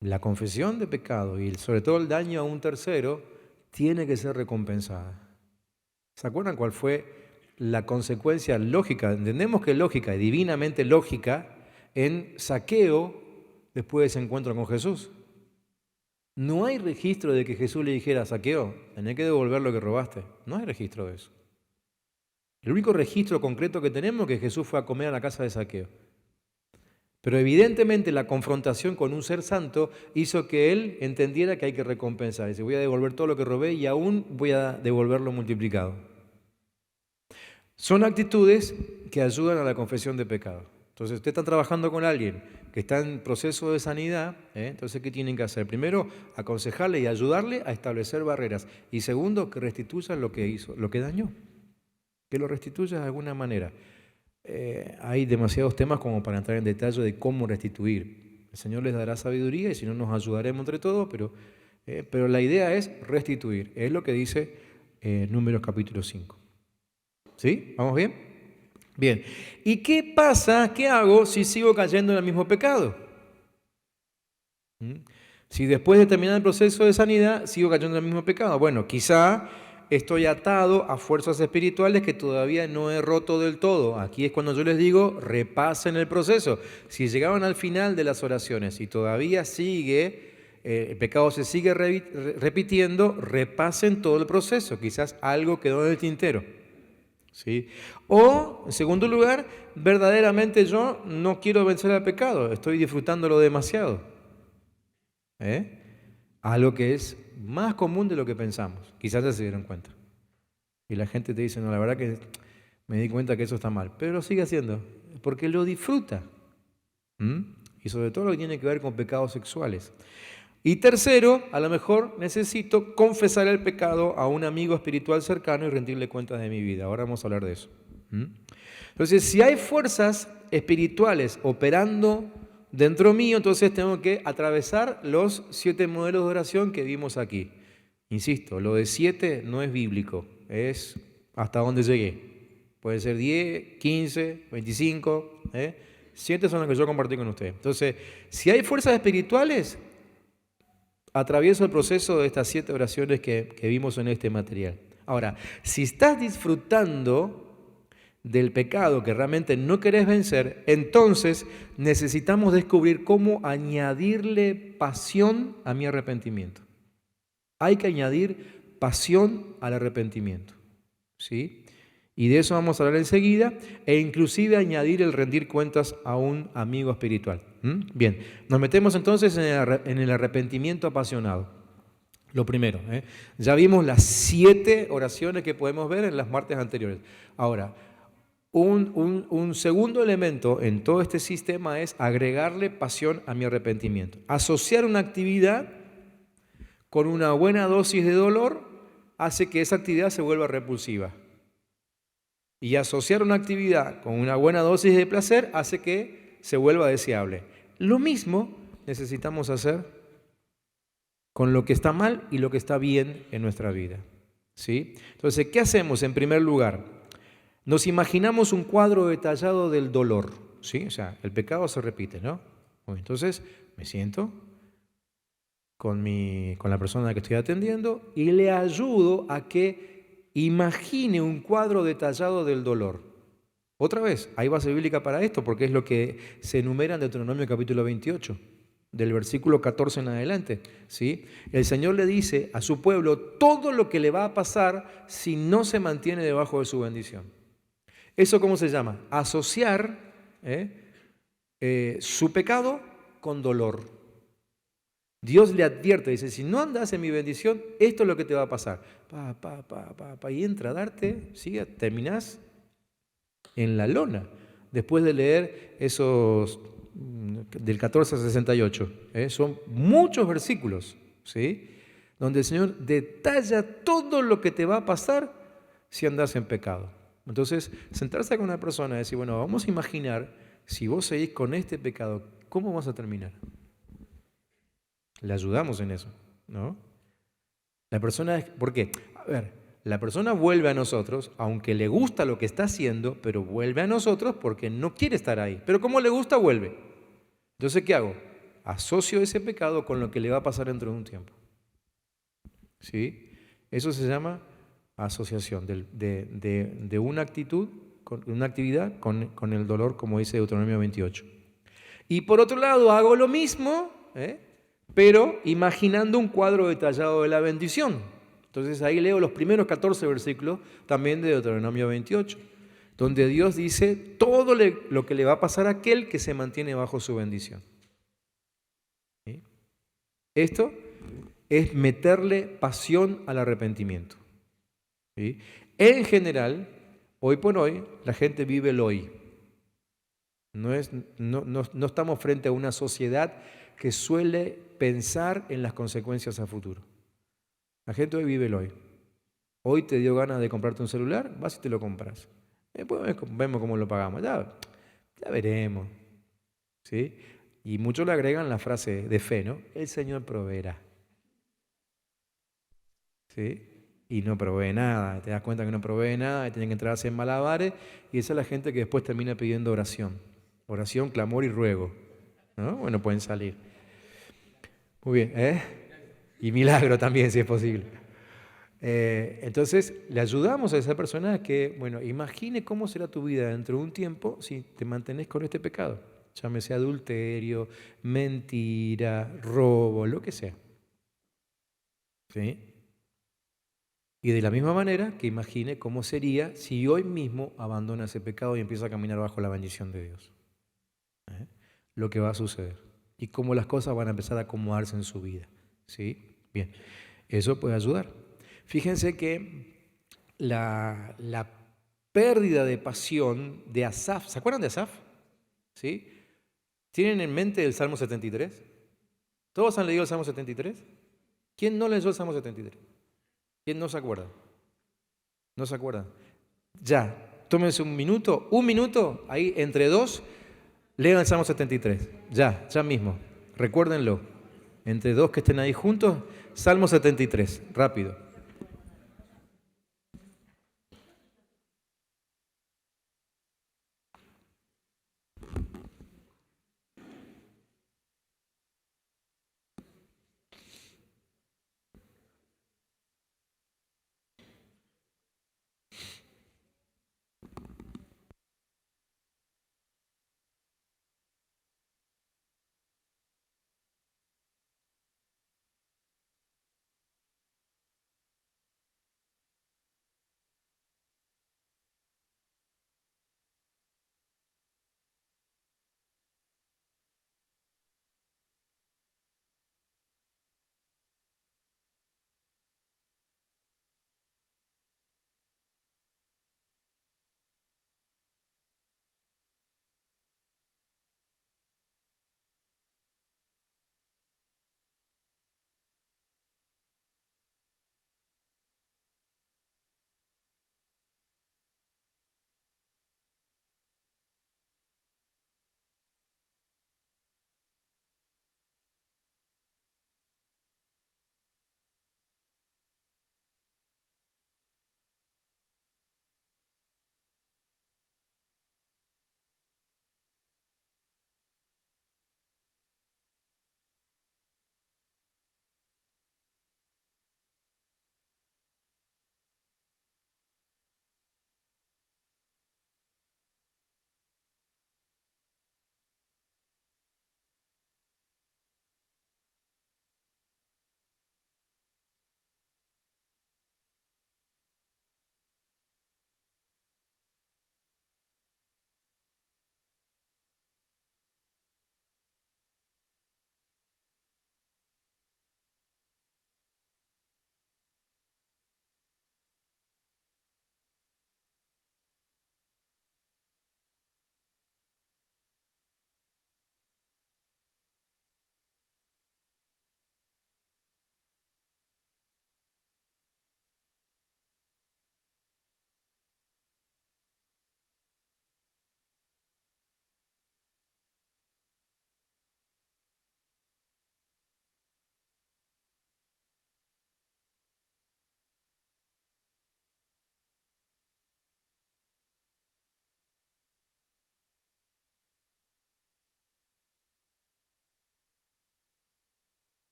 La confesión de pecado y sobre todo el daño a un tercero tiene que ser recompensada. ¿Se acuerdan cuál fue la consecuencia lógica? Entendemos que lógica y divinamente lógica en Zaqueo después de ese encuentro con Jesús. No hay registro de que Jesús le dijera a Zaqueo, tenés que devolver lo que robaste. No hay registro de eso. El único registro concreto que tenemos es que Jesús fue a comer a la casa de Zaqueo. Pero evidentemente la confrontación con un ser santo hizo que él entendiera que hay que recompensar. Dice, voy a devolver todo lo que robé y aún voy a devolverlo multiplicado. Son actitudes que ayudan a la confesión de pecado. Entonces, usted está trabajando con alguien que está en proceso de sanidad, entonces, ¿qué tienen que hacer? Primero, aconsejarle y ayudarle a establecer barreras. Y segundo, que restituya lo que hizo, lo que dañó. Que lo restituya de alguna manera. Hay demasiados temas como para entrar en detalle de cómo restituir. El Señor les dará sabiduría y si no nos ayudaremos entre todos, pero la idea es restituir. Es lo que dice Números capítulo 5. ¿Sí? ¿Vamos bien? Bien, ¿y qué pasa? ¿Qué hago si sigo cayendo en el mismo pecado? Si después de terminar el proceso de sanidad sigo cayendo en el mismo pecado. Bueno, quizá estoy atado a fuerzas espirituales que todavía no he roto del todo. Aquí es cuando yo les digo, repasen el proceso. Si llegaban al final de las oraciones y todavía el pecado se sigue repitiendo, repasen todo el proceso. Quizás algo quedó en el tintero. ¿Sí? O, en segundo lugar, verdaderamente yo no quiero vencer al pecado, estoy disfrutándolo demasiado. Algo que es más común de lo que pensamos. Quizás ya se dieron cuenta. Y la gente te dice, no, la verdad que me di cuenta que eso está mal, pero lo sigue haciendo, porque lo disfruta. Y sobre todo lo que tiene que ver con pecados sexuales. Y tercero, a lo mejor necesito confesar el pecado a un amigo espiritual cercano y rendirle cuentas de mi vida. Ahora vamos a hablar de eso. Entonces, si hay fuerzas espirituales operando dentro mío, entonces tengo que atravesar los 7 modelos de oración que vimos aquí. Insisto, lo de 7 no es bíblico, es hasta donde llegué. Puede ser 10, 15, 25. 7 son los que yo compartí con ustedes. Entonces, si hay fuerzas espirituales, atravieso el proceso de estas 7 oraciones que vimos en este material. Ahora, si estás disfrutando del pecado que realmente no querés vencer, entonces necesitamos descubrir cómo añadirle pasión a mi arrepentimiento. Hay que añadir pasión al arrepentimiento, ¿sí? Y de eso vamos a hablar enseguida, e inclusive añadir el rendir cuentas a un amigo espiritual. Bien, nos metemos entonces en el arrepentimiento apasionado. Lo primero, ya vimos las 7 oraciones que podemos ver en las martes anteriores. Ahora, un segundo elemento en todo este sistema es agregarle pasión a mi arrepentimiento. Asociar una actividad con una buena dosis de dolor hace que esa actividad se vuelva repulsiva. Y asociar una actividad con una buena dosis de placer hace que se vuelva deseable. Lo mismo necesitamos hacer con lo que está mal y lo que está bien en nuestra vida, ¿sí? Entonces, ¿qué hacemos en primer lugar? Nos imaginamos un cuadro detallado del dolor, ¿sí? O sea, el pecado se repite, ¿no? Bueno, entonces, me siento con la persona que estoy atendiendo y le ayudo a que imagine un cuadro detallado del dolor. Otra vez, hay base bíblica para esto, porque es lo que se enumera en Deuteronomio capítulo 28, del versículo 14 en adelante, ¿sí? El Señor le dice a su pueblo todo lo que le va a pasar si no se mantiene debajo de su bendición. ¿Eso cómo se llama? Asociar su pecado con dolor. Dios le advierte, dice, si no andas en mi bendición, esto es lo que te va a pasar. Y entra a darte, ¿sí? Terminás en la lona. Después de leer esos del 14 a 68, son muchos versículos, ¿sí? Donde el Señor detalla todo lo que te va a pasar si andas en pecado. Entonces, sentarse con una persona y decir, bueno, vamos a imaginar, si vos seguís con este pecado, ¿cómo vas a terminar? Le ayudamos en eso, ¿no? La persona, ¿por qué? A ver, la persona vuelve a nosotros, aunque le gusta lo que está haciendo, pero vuelve a nosotros porque no quiere estar ahí. Pero como le gusta, vuelve. Entonces, ¿qué hago? Asocio ese pecado con lo que le va a pasar dentro de un tiempo. ¿Sí? Eso se llama asociación de una actitud, una actividad con el dolor, como dice Deuteronomio 28. Y por otro lado, hago lo mismo, pero imaginando un cuadro detallado de la bendición. Entonces ahí leo los primeros 14 versículos también de Deuteronomio 28, donde Dios dice todo lo que le va a pasar a aquel que se mantiene bajo su bendición. ¿Sí? Esto es meterle pasión al arrepentimiento. ¿Sí? En general, hoy por hoy, la gente vive el hoy. No estamos frente a una sociedad que suele pensar en las consecuencias a futuro. La gente hoy vive el hoy. Hoy te dio ganas de comprarte un celular, vas y te lo compras. Después vemos cómo lo pagamos. Ya veremos. ¿Sí? Y muchos le agregan la frase de fe, ¿no? El Señor proveerá. ¿Sí? Y no provee nada. Te das cuenta que no provee nada, y tienen que entrar a hacer malabares. Y esa es la gente que después termina pidiendo oración. Oración, clamor y ruego, ¿no? Bueno, pueden salir. Muy bien, y milagro también, si es posible. Entonces, le ayudamos a esa persona a que, bueno, imagine cómo será tu vida dentro de un tiempo si te mantenés con este pecado. Llámese adulterio, mentira, robo, lo que sea. ¿Sí? Y de la misma manera que imagine cómo sería si hoy mismo abandona ese pecado y empieza a caminar bajo la bendición de Dios. Lo que va a suceder y cómo las cosas van a empezar a acomodarse en su vida. ¿Sí? Bien, eso puede ayudar. Fíjense que la pérdida de pasión de Asaf, ¿se acuerdan de Asaf? ¿Sí? ¿Tienen en mente el Salmo 73? ¿Todos han leído el Salmo 73? ¿Quién no leyó el Salmo 73? ¿Quién no se acuerda? ¿No se acuerdan? Ya, tómense un minuto, ahí entre dos, lean el Salmo 73. Ya mismo, recuérdenlo. Entre dos que estén ahí juntos, Salmo 73, rápido.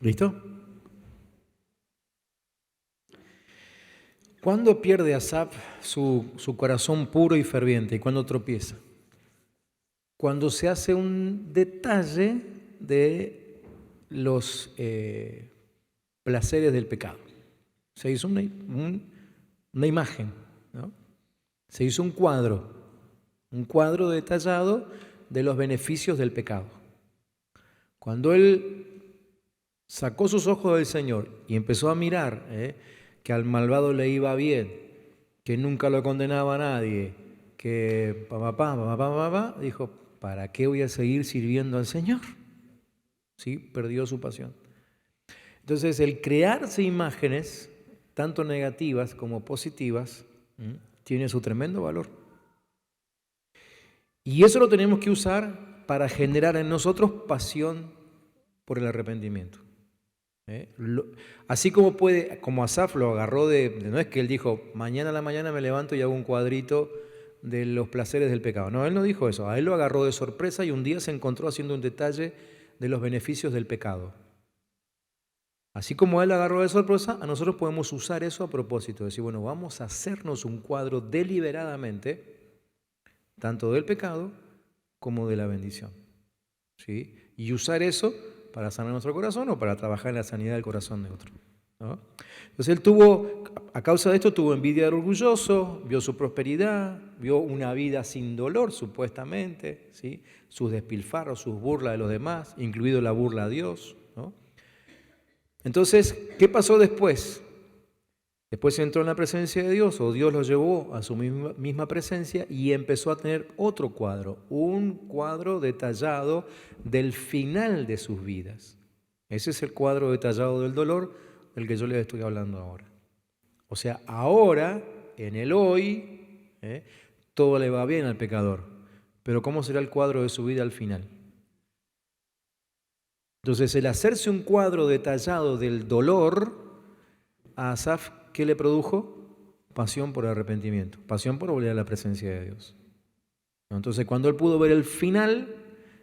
¿Listo? ¿Cuándo pierde Asaf su corazón puro y ferviente? ¿Y cuándo tropieza? Cuando se hace un detalle de los placeres del pecado. Se hizo una imagen, ¿no? Se hizo un cuadro detallado de los beneficios del pecado. Cuando él sacó sus ojos del Señor y empezó a mirar que al malvado le iba bien, que nunca lo condenaba a nadie, que dijo, ¿para qué voy a seguir sirviendo al Señor? ¿Sí? Perdió su pasión. Entonces, el crearse imágenes, tanto negativas como positivas, tiene su tremendo valor. Y eso lo tenemos que usar para generar en nosotros pasión por el arrepentimiento. Así como Asaf lo agarró no es que él dijo, mañana a la mañana me levanto y hago un cuadrito de los placeres del pecado. No, él no dijo eso. A él lo agarró de sorpresa y un día se encontró haciendo un detalle de los beneficios del pecado. Así como él agarró de sorpresa, a nosotros podemos usar eso a propósito. Decir, bueno, vamos a hacernos un cuadro deliberadamente, tanto del pecado como de la bendición. ¿Sí? Y usar eso para sanar nuestro corazón o para trabajar en la sanidad del corazón de otro, ¿no? Entonces él a causa de esto, tuvo envidia del orgulloso, vio su prosperidad, vio una vida sin dolor, supuestamente, ¿sí? Sus despilfarros, sus burlas de los demás, incluido la burla a Dios, ¿no? Entonces, ¿qué pasó después? Después entró en la presencia de Dios, o Dios lo llevó a su misma presencia y empezó a tener otro cuadro, un cuadro detallado del final de sus vidas. Ese es el cuadro detallado del dolor del que yo les estoy hablando ahora. O sea, ahora, en el hoy, todo le va bien al pecador. Pero ¿cómo será el cuadro de su vida al final? Entonces, el hacerse un cuadro detallado del dolor, a Asaf, ¿qué le produjo? Pasión por arrepentimiento, pasión por volver a la presencia de Dios. Entonces, cuando él pudo ver el final,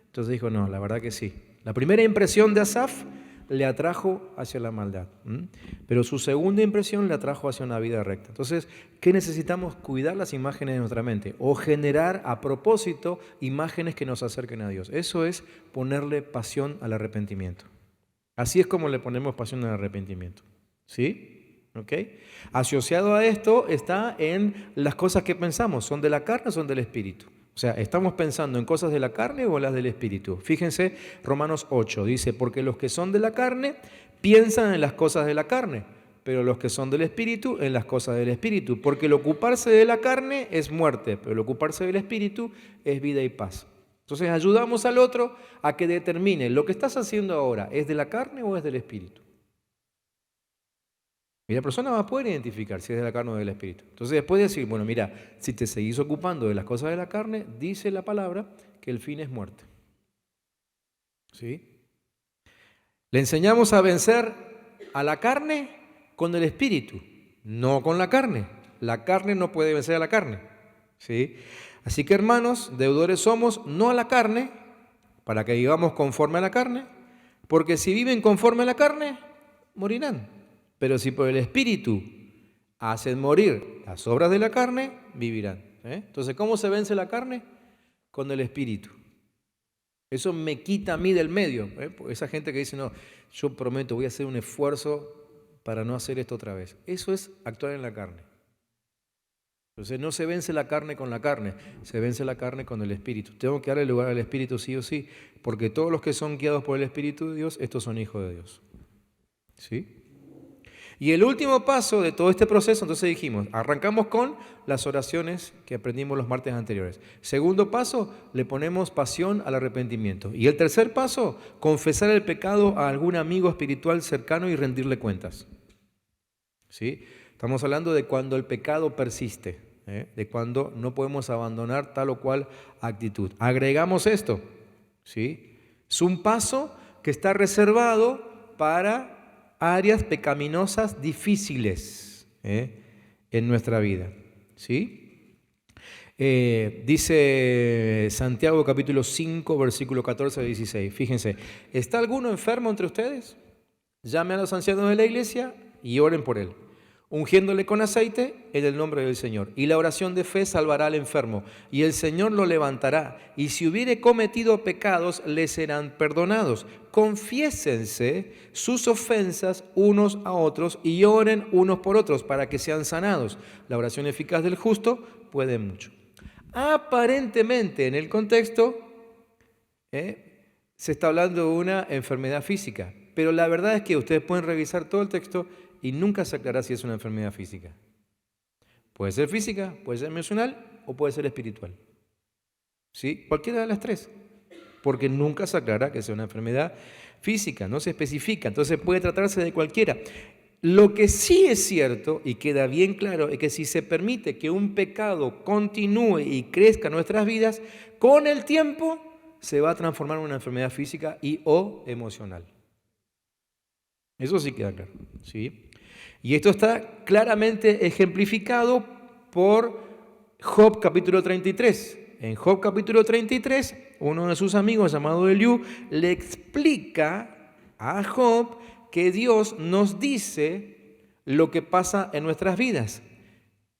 entonces dijo, no, la verdad que sí. La primera impresión de Asaf le atrajo hacia la maldad, pero su segunda impresión le atrajo hacia una vida recta. Entonces, ¿qué necesitamos? Cuidar las imágenes de nuestra mente o generar a propósito imágenes que nos acerquen a Dios. Eso es ponerle pasión al arrepentimiento. Así es como le ponemos pasión al arrepentimiento. ¿Sí? ¿Ok? Asociado a esto está en las cosas que pensamos. ¿Son de la carne o son del espíritu? O sea, ¿estamos pensando en cosas de la carne o las del espíritu? Fíjense, Romanos 8 dice, porque los que son de la carne piensan en las cosas de la carne, pero los que son del espíritu en las cosas del espíritu. Porque el ocuparse de la carne es muerte, pero el ocuparse del espíritu es vida y paz. Entonces ayudamos al otro a que determine, ¿lo que estás haciendo ahora es de la carne o es del espíritu? Y la persona va a poder identificar si es de la carne o del espíritu. Entonces después de decir, bueno, mira, si te seguís ocupando de las cosas de la carne, dice la palabra que el fin es muerte. ¿Sí? Le enseñamos a vencer a la carne con el espíritu, no con la carne. La carne no puede vencer a la carne. ¿Sí? Así que hermanos, deudores somos, no a la carne, para que vivamos conforme a la carne, porque si viven conforme a la carne, morirán. Pero si por el Espíritu hacen morir las obras de la carne, vivirán. Entonces, ¿cómo se vence la carne? Con el Espíritu. Eso me quita a mí del medio. Esa gente que dice, no, yo prometo, voy a hacer un esfuerzo para no hacer esto otra vez. Eso es actuar en la carne. Entonces, no se vence la carne con la carne, se vence la carne con el Espíritu. Tengo que darle lugar al Espíritu sí o sí, porque todos los que son guiados por el Espíritu de Dios, estos son hijos de Dios. ¿Sí? Y el último paso de todo este proceso, entonces dijimos, arrancamos con las oraciones que aprendimos los martes anteriores. Segundo paso, le ponemos pasión al arrepentimiento. Y el tercer paso, confesar el pecado a algún amigo espiritual cercano y rendirle cuentas. ¿Sí? Estamos hablando de cuando el pecado persiste, de cuando no podemos abandonar tal o cual actitud. Agregamos esto, ¿sí? Es un paso que está reservado para áreas pecaminosas difíciles en nuestra vida, ¿sí? Dice Santiago capítulo 5, versículo 14 a 16. Fíjense, ¿está alguno enfermo entre ustedes? llame a los ancianos de la iglesia y oren por él, ungiéndole con aceite en el nombre del Señor. Y la oración de fe salvará al enfermo, y el Señor lo levantará. Y si hubiere cometido pecados, le serán perdonados. Confiésense sus ofensas unos a otros y oren unos por otros para que sean sanados. La oración eficaz del justo puede mucho. Aparentemente, en el contexto, se está hablando de una enfermedad física, pero la verdad es que ustedes pueden revisar todo el texto y nunca se aclara si es una enfermedad física. Puede ser física, puede ser emocional o puede ser espiritual. ¿Sí? Cualquiera de las tres. Porque nunca se aclara que sea una enfermedad física, no se especifica. Entonces puede tratarse de cualquiera. Lo que sí es cierto y queda bien claro es que si se permite que un pecado continúe y crezca en nuestras vidas, con el tiempo se va a transformar en una enfermedad física y o emocional. Eso sí queda claro, ¿sí? Y esto está claramente ejemplificado por Job capítulo 33. En Job capítulo 33, uno de sus amigos llamado Eliú le explica a Job que Dios nos dice lo que pasa en nuestras vidas.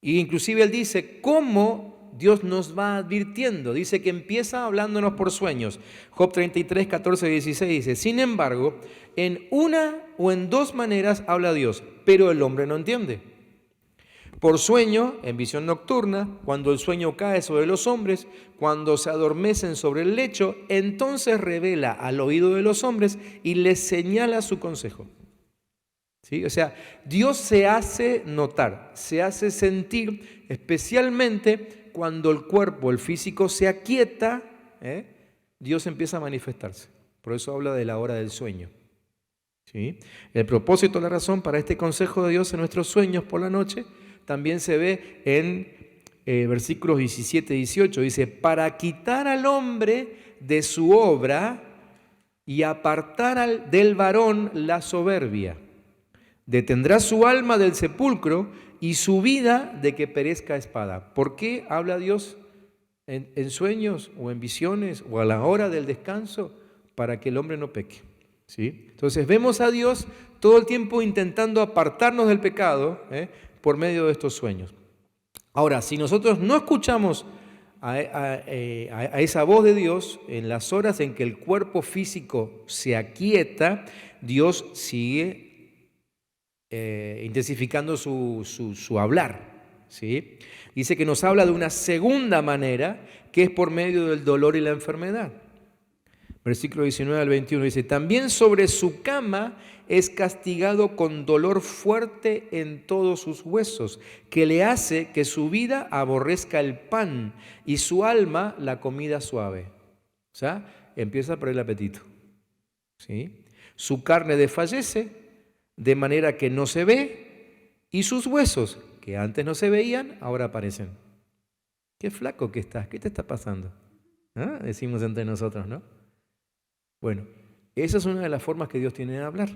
E inclusive él dice cómo Dios nos va advirtiendo. Dice que empieza hablándonos por sueños. Job 33, 14, 16 dice: sin embargo, en una o en dos maneras habla Dios, pero el hombre no entiende. Por sueño, en visión nocturna, cuando el sueño cae sobre los hombres, cuando se adormecen sobre el lecho, entonces revela al oído de los hombres y les señala su consejo. ¿Sí? O sea, Dios se hace notar, se hace sentir, especialmente cuando el cuerpo, el físico, se aquieta, Dios empieza a manifestarse. Por eso habla de la hora del sueño. ¿Sí? El propósito, la razón para este consejo de Dios en nuestros sueños por la noche también se ve en versículos 17 y 18. Dice: para quitar al hombre de su obra y apartar del varón la soberbia. Detendrá su alma del sepulcro y su vida de que perezca a espada. ¿Por qué habla Dios en sueños o en visiones o a la hora del descanso? Para que el hombre no peque. ¿Sí? Entonces vemos a Dios todo el tiempo intentando apartarnos del pecado por medio de estos sueños. Ahora, si nosotros no escuchamos a esa voz de Dios en las horas en que el cuerpo físico se aquieta, Dios sigue intensificando su hablar. ¿Sí? Dice que nos habla de una segunda manera, que es por medio del dolor y la enfermedad. Versículo 19 al 21 dice: también sobre su cama es castigado con dolor fuerte en todos sus huesos, que le hace que su vida aborrezca el pan y su alma la comida suave. O sea, empieza a perder el apetito. ¿Sí? Su carne desfallece de manera que no se ve, y sus huesos, que antes no se veían, ahora aparecen. Qué flaco que estás, ¿qué te está pasando? ¿Ah? Decimos entre nosotros, ¿no? Bueno, esa es una de las formas que Dios tiene de hablar.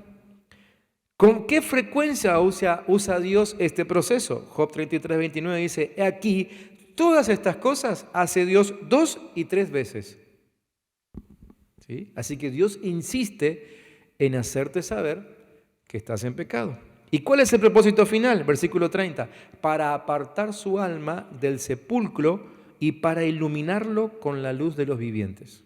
¿Con qué frecuencia usa Dios este proceso? Job 33, 29 dice: he aquí, todas estas cosas hace Dios 2 y 3 veces. ¿Sí? Así que Dios insiste en hacerte saber que estás en pecado. ¿Y cuál es el propósito final? Versículo 30. Para apartar su alma del sepulcro y para iluminarlo con la luz de los vivientes.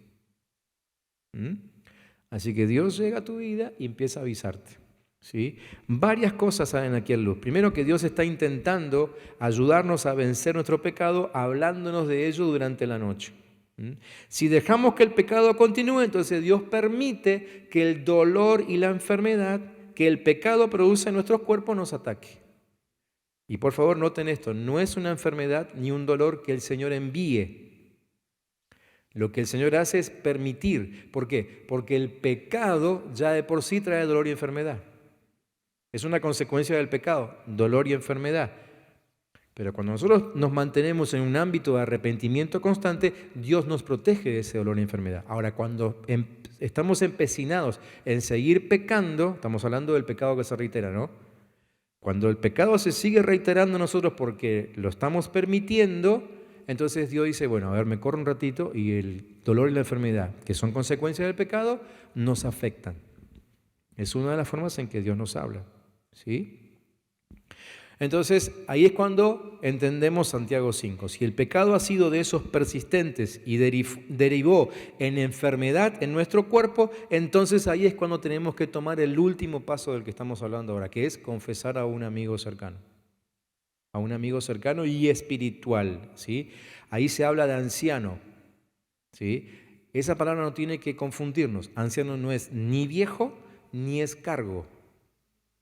Así que Dios llega a tu vida y empieza a avisarte. ¿Sí? Varias cosas salen aquí a luz. Primero, que Dios está intentando ayudarnos a vencer nuestro pecado, hablándonos de ello durante la noche. Si dejamos que el pecado continúe, entonces Dios permite que el dolor y la enfermedad que el pecado produce en nuestros cuerpos nos ataque. Y por favor noten esto: no es una enfermedad ni un dolor que el Señor envíe. Lo que el Señor hace es permitir. ¿Por qué? Porque el pecado ya de por sí trae dolor y enfermedad. Es una consecuencia del pecado, dolor y enfermedad. Pero cuando nosotros nos mantenemos en un ámbito de arrepentimiento constante, Dios nos protege de ese dolor y enfermedad. Ahora, cuando estamos empecinados en seguir pecando, estamos hablando del pecado que se reitera, ¿no? Cuando el pecado se sigue reiterando en nosotros porque lo estamos permitiendo, entonces Dios dice: bueno, a ver, me corro un ratito, y el dolor y la enfermedad, que son consecuencias del pecado, nos afectan. Es una de las formas en que Dios nos habla, ¿sí? Entonces, ahí es cuando entendemos Santiago 5. Si el pecado ha sido de esos persistentes y derivó en enfermedad en nuestro cuerpo, entonces ahí es cuando tenemos que tomar el último paso del que estamos hablando ahora, que es confesar a un amigo cercano. A un amigo cercano y espiritual, ¿sí? Ahí se habla de anciano, ¿sí? Esa palabra no tiene que confundirnos. Anciano no es ni viejo ni es cargo,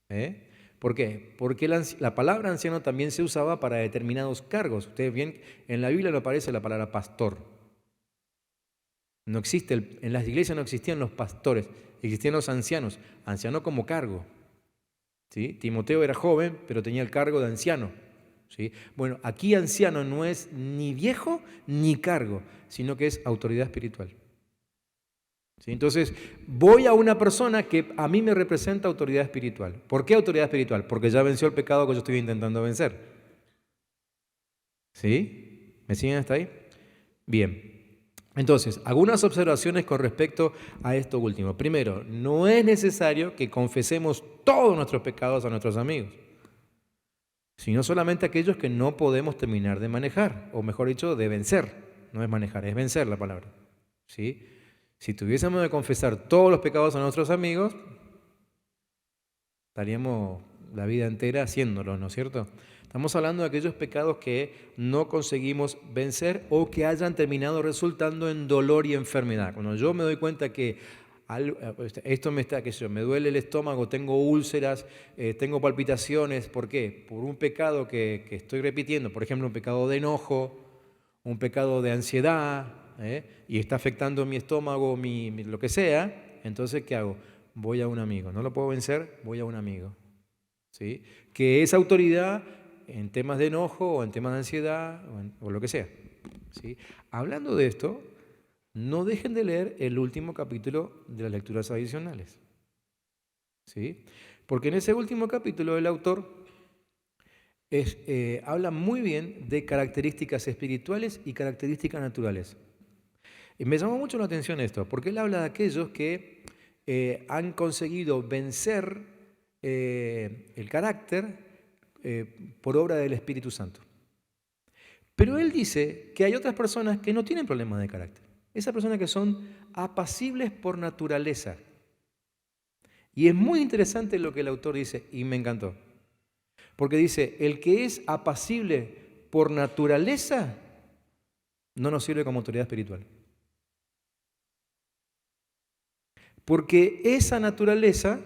¿eh? ¿Por qué? Porque la palabra anciano también se usaba para determinados cargos. Ustedes ven, en la Biblia no aparece la palabra pastor. No existe, en las iglesias no existían los pastores, existían los ancianos. Anciano como cargo, ¿sí? Timoteo era joven, pero tenía el cargo de anciano, ¿sí? Bueno, aquí anciano no es ni viejo ni cargo, sino que es autoridad espiritual. ¿Sí? Entonces, voy a una persona que a mí me representa autoridad espiritual. ¿Por qué autoridad espiritual? Porque ya venció el pecado que yo estoy intentando vencer. ¿Sí? ¿Me siguen hasta ahí? Bien. Entonces, algunas observaciones con respecto a esto último. Primero, no es necesario que confesemos todos nuestros pecados a nuestros amigos, sino solamente aquellos que no podemos terminar de manejar, o mejor dicho, de vencer. No es manejar, es vencer la palabra. ¿Sí? Si tuviésemos de confesar todos los pecados a nuestros amigos, estaríamos la vida entera haciéndolo, ¿no es cierto? Estamos hablando de aquellos pecados que no conseguimos vencer o que hayan terminado resultando en dolor y enfermedad. Cuando yo me doy cuenta que esto me duele el estómago, tengo úlceras, tengo palpitaciones, ¿por qué? Por un pecado que estoy repitiendo, por ejemplo, un pecado de enojo, un pecado de ansiedad, y está afectando mi estómago, lo que sea, entonces, ¿qué hago? Voy a un amigo. ¿No lo puedo vencer? Voy a un amigo, ¿sí? Que es autoridad en temas de enojo o en temas de ansiedad o lo que sea, ¿sí? Hablando de esto, no dejen de leer el último capítulo de las lecturas adicionales, ¿sí? Porque en ese último capítulo el autor habla muy bien de características espirituales y características naturales. Y me llamó mucho la atención esto, porque él habla de aquellos que han conseguido vencer el carácter por obra del Espíritu Santo. Pero él dice que hay otras personas que no tienen problemas de carácter. Esas personas que son apacibles por naturaleza. Y es muy interesante lo que el autor dice, y me encantó. Porque dice, el que es apacible por naturaleza no nos sirve como autoridad espiritual. Porque esa naturaleza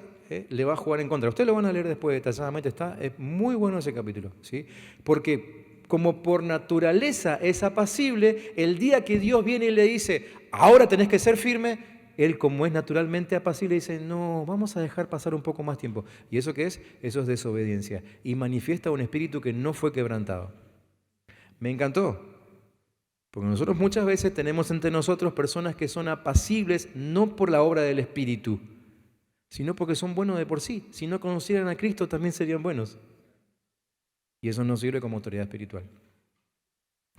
le va a jugar en contra. Ustedes lo van a leer después detalladamente, es muy bueno ese capítulo, ¿sí? Porque como por naturaleza es apacible, el día que Dios viene y le dice, ahora tenés que ser firme, él como es naturalmente apacible dice, no, vamos a dejar pasar un poco más tiempo. ¿Y eso qué es? Eso es desobediencia. Y manifiesta un espíritu que no fue quebrantado. Me encantó. Porque nosotros muchas veces tenemos entre nosotros personas que son apacibles no por la obra del Espíritu, sino porque son buenos de por sí. Si no conocieran a Cristo también serían buenos. Y eso no sirve como autoridad espiritual.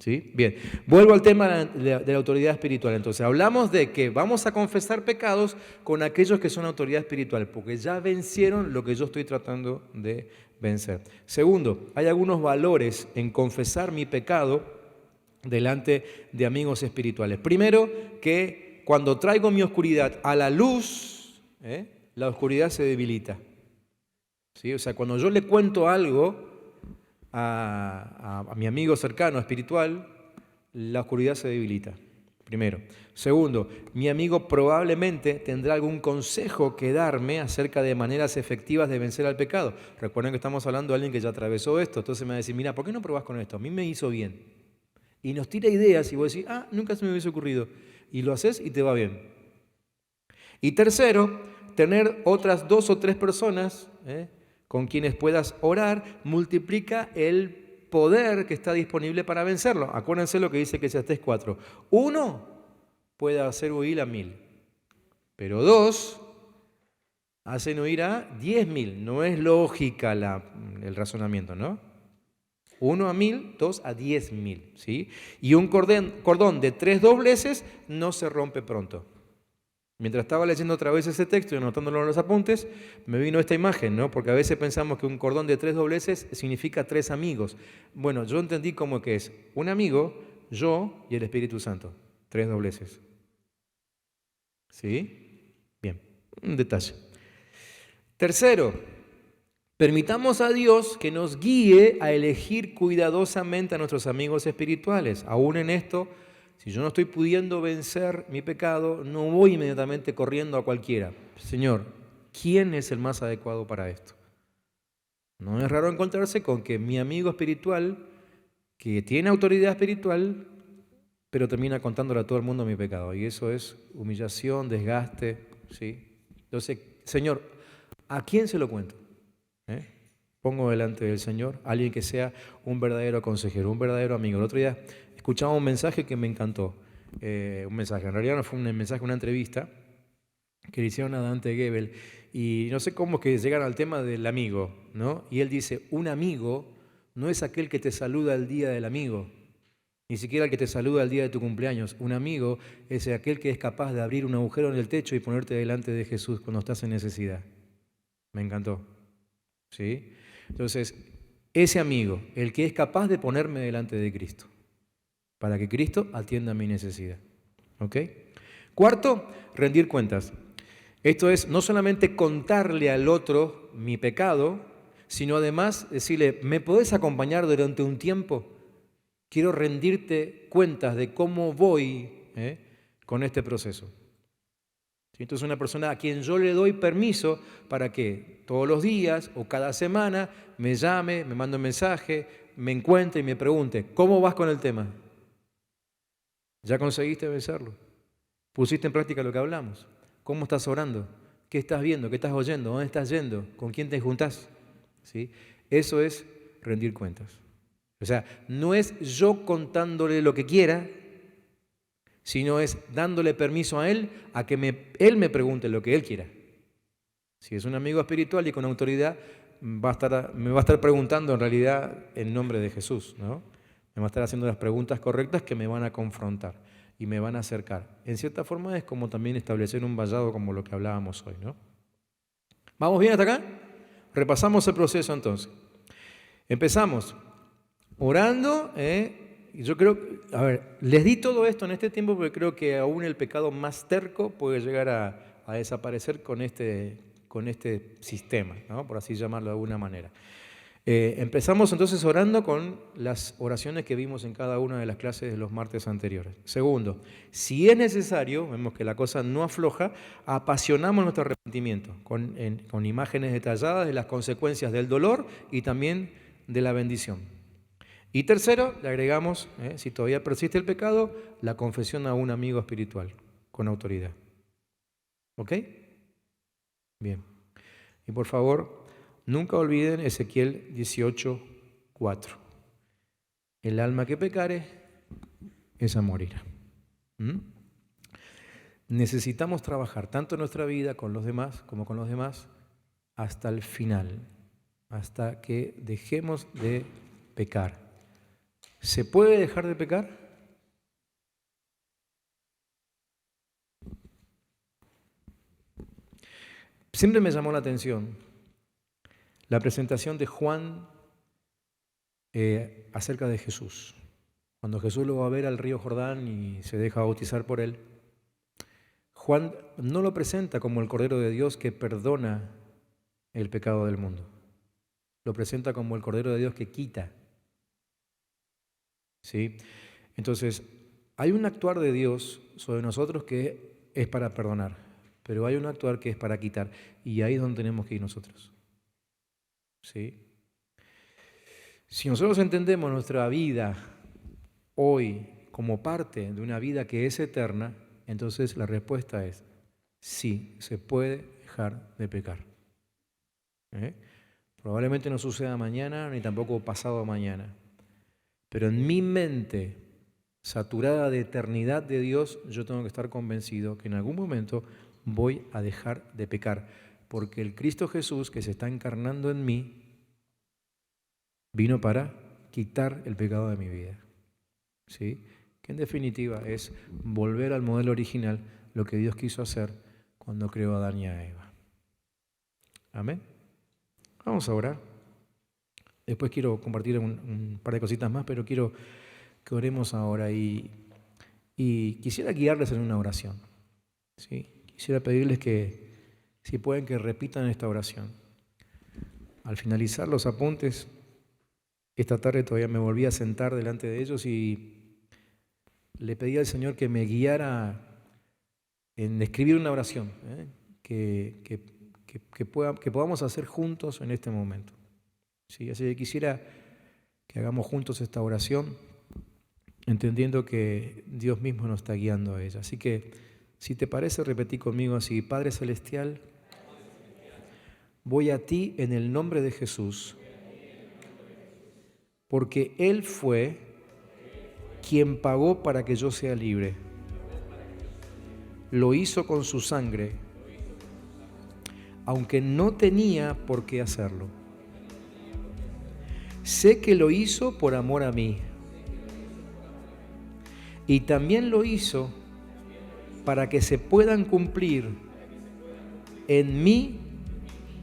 ¿Sí? Bien, vuelvo al tema de la autoridad espiritual. Entonces, hablamos de que vamos a confesar pecados con aquellos que son autoridad espiritual, porque ya vencieron lo que yo estoy tratando de vencer. Segundo, hay algunos valores en confesar mi pecado delante de amigos espirituales. Primero, que cuando traigo mi oscuridad a la luz, la oscuridad se debilita. ¿Sí? O sea, cuando yo le cuento algo a mi amigo cercano, espiritual, la oscuridad se debilita. Primero. Segundo, mi amigo probablemente tendrá algún consejo que darme acerca de maneras efectivas de vencer al pecado. Recuerden que estamos hablando de alguien que ya atravesó esto, entonces me va a decir, mira, ¿por qué no probás con esto? A mí me hizo bien. Y nos tira ideas y vos decís, nunca se me hubiese ocurrido. Y lo haces y te va bien. Y tercero, tener otras 2 o 3 personas con quienes puedas orar, multiplica el poder que está disponible para vencerlo. Acuérdense lo que dice Eclesiastés 4. 1 puede hacer huir a 1000, pero 2 hacen huir a 10.000. No es lógica el razonamiento, ¿no? 1 a 1000, 2 a 10.000, ¿sí? Y un cordón de 3 dobleces no se rompe pronto. Mientras estaba leyendo otra vez ese texto y anotándolo en los apuntes, me vino esta imagen, ¿no? Porque a veces pensamos que un cordón de 3 dobleces significa 3 amigos. Bueno, yo entendí como que es un amigo, yo y el Espíritu Santo. 3 dobleces. ¿Sí? Bien, un detalle. Tercero, permitamos a Dios que nos guíe a elegir cuidadosamente a nuestros amigos espirituales. Aún en esto, si yo no estoy pudiendo vencer mi pecado, no voy inmediatamente corriendo a cualquiera. Señor, ¿quién es el más adecuado para esto? No es raro encontrarse con que mi amigo espiritual, que tiene autoridad espiritual, pero termina contándole a todo el mundo mi pecado. Y eso es humillación, desgaste, ¿sí? Entonces, Señor, ¿a quién se lo cuento? Pongo delante del Señor alguien que sea un verdadero consejero, un verdadero amigo. El otro día escuchaba un mensaje que me encantó. Un mensaje, en realidad no fue un mensaje, una entrevista que le hicieron a Dante Gebel. Y no sé cómo es que llegan al tema del amigo, ¿no? Y él dice, un amigo no es aquel que te saluda el día del amigo, ni siquiera el que te saluda el día de tu cumpleaños. Un amigo es aquel que es capaz de abrir un agujero en el techo y ponerte delante de Jesús cuando estás en necesidad. Me encantó. ¿Sí? Entonces, ese amigo, el que es capaz de ponerme delante de Cristo, para que Cristo atienda mi necesidad. ¿Ok? Cuarto, rendir cuentas. Esto es no solamente contarle al otro mi pecado, sino además decirle, ¿me podés acompañar durante un tiempo? Quiero rendirte cuentas de cómo voy con este proceso. Entonces una persona a quien yo le doy permiso para que todos los días o cada semana me llame, me mande un mensaje, me encuentre y me pregunte, ¿cómo vas con el tema? ¿Ya conseguiste vencerlo? ¿Pusiste en práctica lo que hablamos? ¿Cómo estás orando? ¿Qué estás viendo? ¿Qué estás oyendo? ¿Dónde estás yendo? ¿Con quién te juntás? ¿Sí? Eso es rendir cuentas. O sea, no es yo contándole lo que quiera, sino es dándole permiso a Él a que Él me pregunte lo que Él quiera. Si es un amigo espiritual y con autoridad, me va a estar preguntando en realidad en nombre de Jesús, ¿no? Me va a estar haciendo las preguntas correctas que me van a confrontar y me van a acercar. En cierta forma es como también establecer un vallado como lo que hablábamos hoy, ¿no? ¿Vamos bien hasta acá? Repasamos el proceso entonces. Empezamos orando, y yo creo, a ver, les di todo esto en este tiempo porque creo que aún el pecado más terco puede llegar a desaparecer con este sistema, ¿no? Por así llamarlo de alguna manera. Empezamos entonces orando con las oraciones que vimos en cada una de las clases de los martes anteriores. Segundo, si es necesario, vemos que la cosa no afloja, apasionamos nuestro arrepentimiento con imágenes detalladas de las consecuencias del dolor y también de la bendición. Y tercero, le agregamos, si todavía persiste el pecado, la confesión a un amigo espiritual con autoridad. ¿Ok? Bien. Y por favor, nunca olviden Ezequiel 18:4. El alma que pecare, esa morirá. Necesitamos trabajar tanto en nuestra vida con los demás como con los demás hasta el final, hasta que dejemos de pecar. ¿Se puede dejar de pecar? Siempre me llamó la atención la presentación de Juan acerca de Jesús. Cuando Jesús lo va a ver al río Jordán y se deja bautizar por él, Juan no lo presenta como el Cordero de Dios que perdona el pecado del mundo. Lo presenta como el Cordero de Dios que quita. ¿Sí? Entonces, hay un actuar de Dios sobre nosotros que es para perdonar, pero hay un actuar que es para quitar, y ahí es donde tenemos que ir nosotros. ¿Sí? Si nosotros entendemos nuestra vida hoy como parte de una vida que es eterna, entonces la respuesta es sí, se puede dejar de pecar. Probablemente no suceda mañana ni tampoco pasado mañana, pero en mi mente saturada de eternidad de Dios, yo tengo que estar convencido que en algún momento voy a dejar de pecar, porque el Cristo Jesús que se está encarnando en mí vino para quitar el pecado de mi vida. ¿Sí? Que en definitiva es volver al modelo original, lo que Dios quiso hacer cuando creó a Adán y a Eva. Amén. Vamos a orar. Después quiero compartir un par de cositas más, pero quiero que oremos ahora y quisiera guiarles en una oración. ¿Sí? Quisiera pedirles que, si pueden, que repitan esta oración. Al finalizar los apuntes, esta tarde todavía me volví a sentar delante de ellos y le pedí al Señor que me guiara en escribir una oración, que podamos hacer juntos en este momento. ¿Sí? Así que quisiera que hagamos juntos esta oración, entendiendo que Dios mismo nos está guiando a ella. Así que, si te parece, repetí conmigo así: Padre Celestial, voy a ti en el nombre de Jesús, porque Él fue quien pagó para que yo sea libre. Lo hizo con su sangre, aunque no tenía por qué hacerlo. Sé que lo hizo por amor a mí. Y también lo hizo para que se puedan cumplir en mí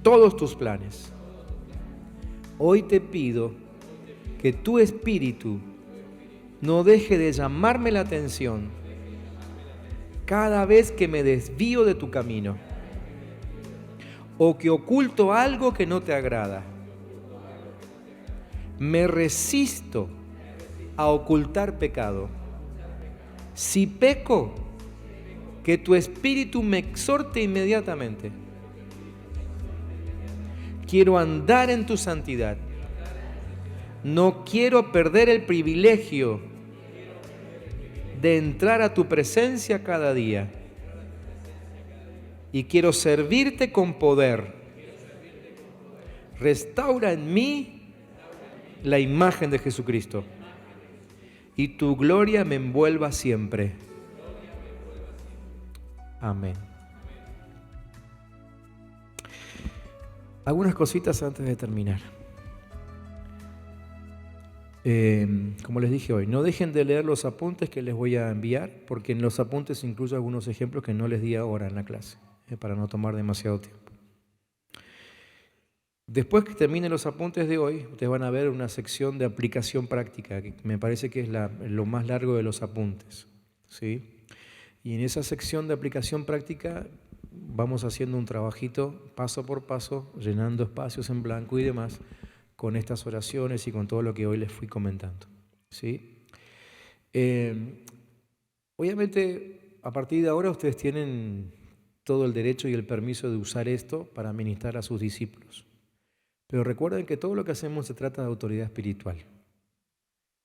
todos tus planes. Hoy te pido que tu Espíritu no deje de llamarme la atención cada vez que me desvío de tu camino o que oculto algo que no te agrada. Me resisto a ocultar pecado. Si peco, que tu Espíritu me exhorte inmediatamente. Quiero andar en tu santidad. No quiero perder el privilegio de entrar a tu presencia cada día. Y quiero servirte con poder. Restaura en mí la imagen de Jesucristo. Y tu gloria me envuelva siempre. Amén. Algunas cositas antes de terminar. Como les dije hoy, no dejen de leer los apuntes que les voy a enviar, porque en los apuntes incluyo algunos ejemplos que no les di ahora en la clase, para no tomar demasiado tiempo. Después que terminen los apuntes de hoy, ustedes van a ver una sección de aplicación práctica, que me parece que es lo más largo de los apuntes, ¿sí? Y en esa sección de aplicación práctica vamos haciendo un trabajito paso por paso, llenando espacios en blanco y demás, con estas oraciones y con todo lo que hoy les fui comentando, ¿sí? Obviamente, a partir de ahora ustedes tienen todo el derecho y el permiso de usar esto para ministrar a sus discípulos. Pero recuerden que todo lo que hacemos se trata de autoridad espiritual.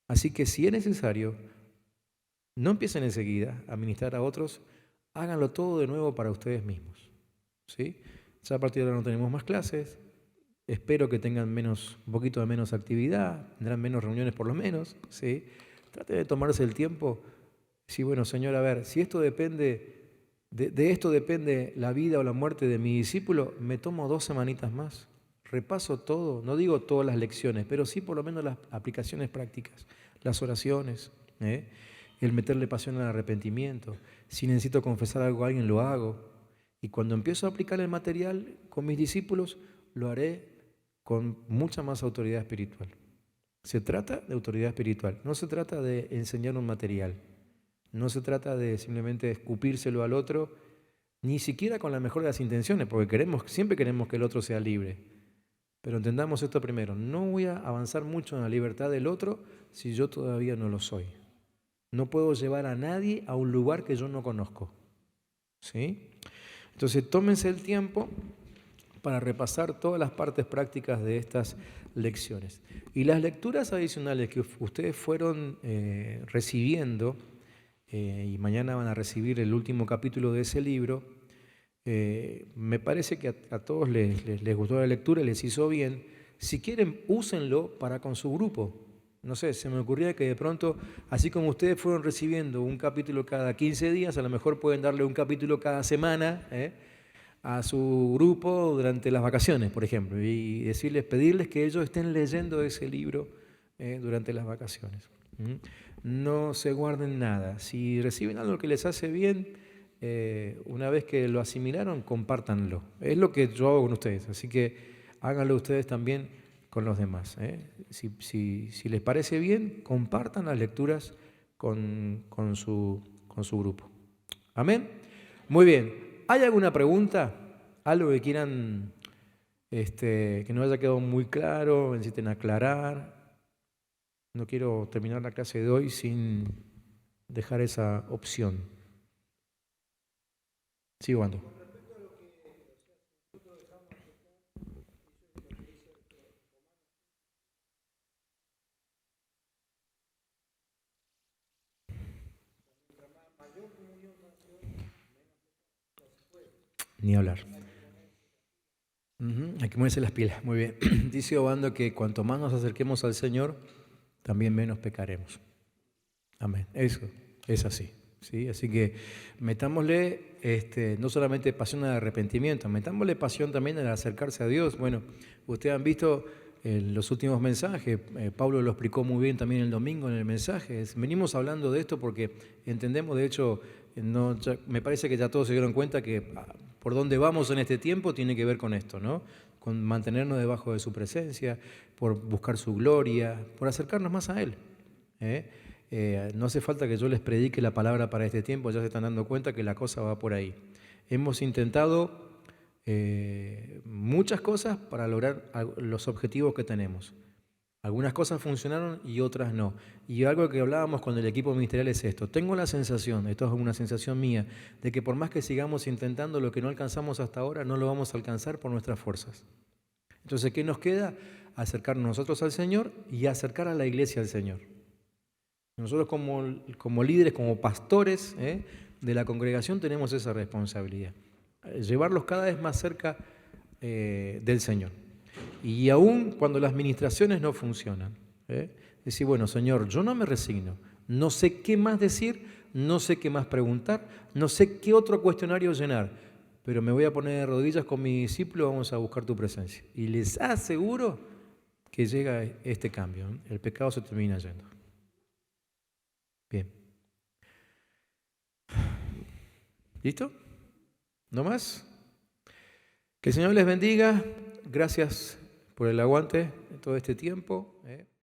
Así que si es necesario, no empiecen enseguida a ministrar a otros, háganlo todo de nuevo para ustedes mismos, ¿sí? Ya a partir de ahora no tenemos más clases, espero que tengan un poquito de menos actividad, tendrán menos reuniones por lo menos, ¿sí? Traten de tomarse el tiempo. Sí, bueno, Señor, a ver, si esto depende, de esto depende la vida o la muerte de mi discípulo, me tomo 2 semanitas más. Repaso todo, no digo todas las lecciones, pero sí por lo menos las aplicaciones prácticas, las oraciones, el meterle pasión al arrepentimiento. Si necesito confesar algo a alguien, lo hago. Y cuando empiezo a aplicar el material con mis discípulos, lo haré con mucha más autoridad espiritual. Se trata de autoridad espiritual, no se trata de enseñar un material, no se trata de simplemente escupírselo al otro, ni siquiera con la mejor de las intenciones, porque siempre queremos que el otro sea libre. Pero entendamos esto primero, no voy a avanzar mucho en la libertad del otro si yo todavía no lo soy. No puedo llevar a nadie a un lugar que yo no conozco, ¿sí? Entonces tómense el tiempo para repasar todas las partes prácticas de estas lecciones. Y las lecturas adicionales que ustedes fueron recibiendo, y mañana van a recibir el último capítulo de ese libro, me parece que a todos les gustó la lectura y les hizo bien. Si quieren, úsenlo para con su grupo. No sé, se me ocurría que de pronto, así como ustedes fueron recibiendo un capítulo cada 15 días, a lo mejor pueden darle un capítulo cada semana a su grupo durante las vacaciones, por ejemplo, y pedirles que ellos estén leyendo ese libro durante las vacaciones. No se guarden nada. Si reciben algo que les hace bien, una vez que lo asimilaron, compártanlo. Es lo que yo hago con ustedes, así que háganlo ustedes también con los demás. Si les parece bien, compartan las lecturas con su grupo. Amén. Muy bien. ¿Hay alguna pregunta? ¿Algo que quieran, que no haya quedado muy claro, necesiten aclarar? No quiero terminar la clase de hoy sin dejar esa opción. Sigo ando. Ni hablar. Hay que ponerse las pilas, muy bien. Dice Obando que cuanto más nos acerquemos al Señor, también menos pecaremos. Amén. Eso es así. ¿Sí? Así que metámosle no solamente pasión al arrepentimiento, metámosle pasión también al acercarse a Dios. Bueno, ustedes han visto en los últimos mensajes, Pablo lo explicó muy bien también el domingo en el mensaje. Venimos hablando de esto porque entendemos, de hecho, me parece que ya todos se dieron cuenta que por donde vamos en este tiempo tiene que ver con esto, ¿no? Con mantenernos debajo de su presencia, por buscar su gloria, por acercarnos más a Él. No hace falta que yo les predique la palabra para este tiempo, ya se están dando cuenta que la cosa va por ahí. Hemos intentado muchas cosas para lograr los objetivos que tenemos. Algunas cosas funcionaron y otras no. Y algo que hablábamos con el equipo ministerial es esto. Tengo la sensación, esto es una sensación mía, de que por más que sigamos intentando lo que no alcanzamos hasta ahora, no lo vamos a alcanzar por nuestras fuerzas. Entonces, ¿qué nos queda? Acercarnos nosotros al Señor y acercar a la iglesia al Señor. Nosotros como líderes, como pastores de la congregación tenemos esa responsabilidad. Llevarlos cada vez más cerca del Señor. Y aún cuando las ministraciones no funcionan, decir, bueno, Señor, yo no me resigno, no sé qué más decir, no sé qué más preguntar, no sé qué otro cuestionario llenar, pero me voy a poner de rodillas con mi discípulo, vamos a buscar tu presencia. Y les aseguro que llega este cambio, el pecado se termina yendo. Bien. ¿Listo? ¿No más? Que el Señor les bendiga. Gracias por el aguante todo este tiempo.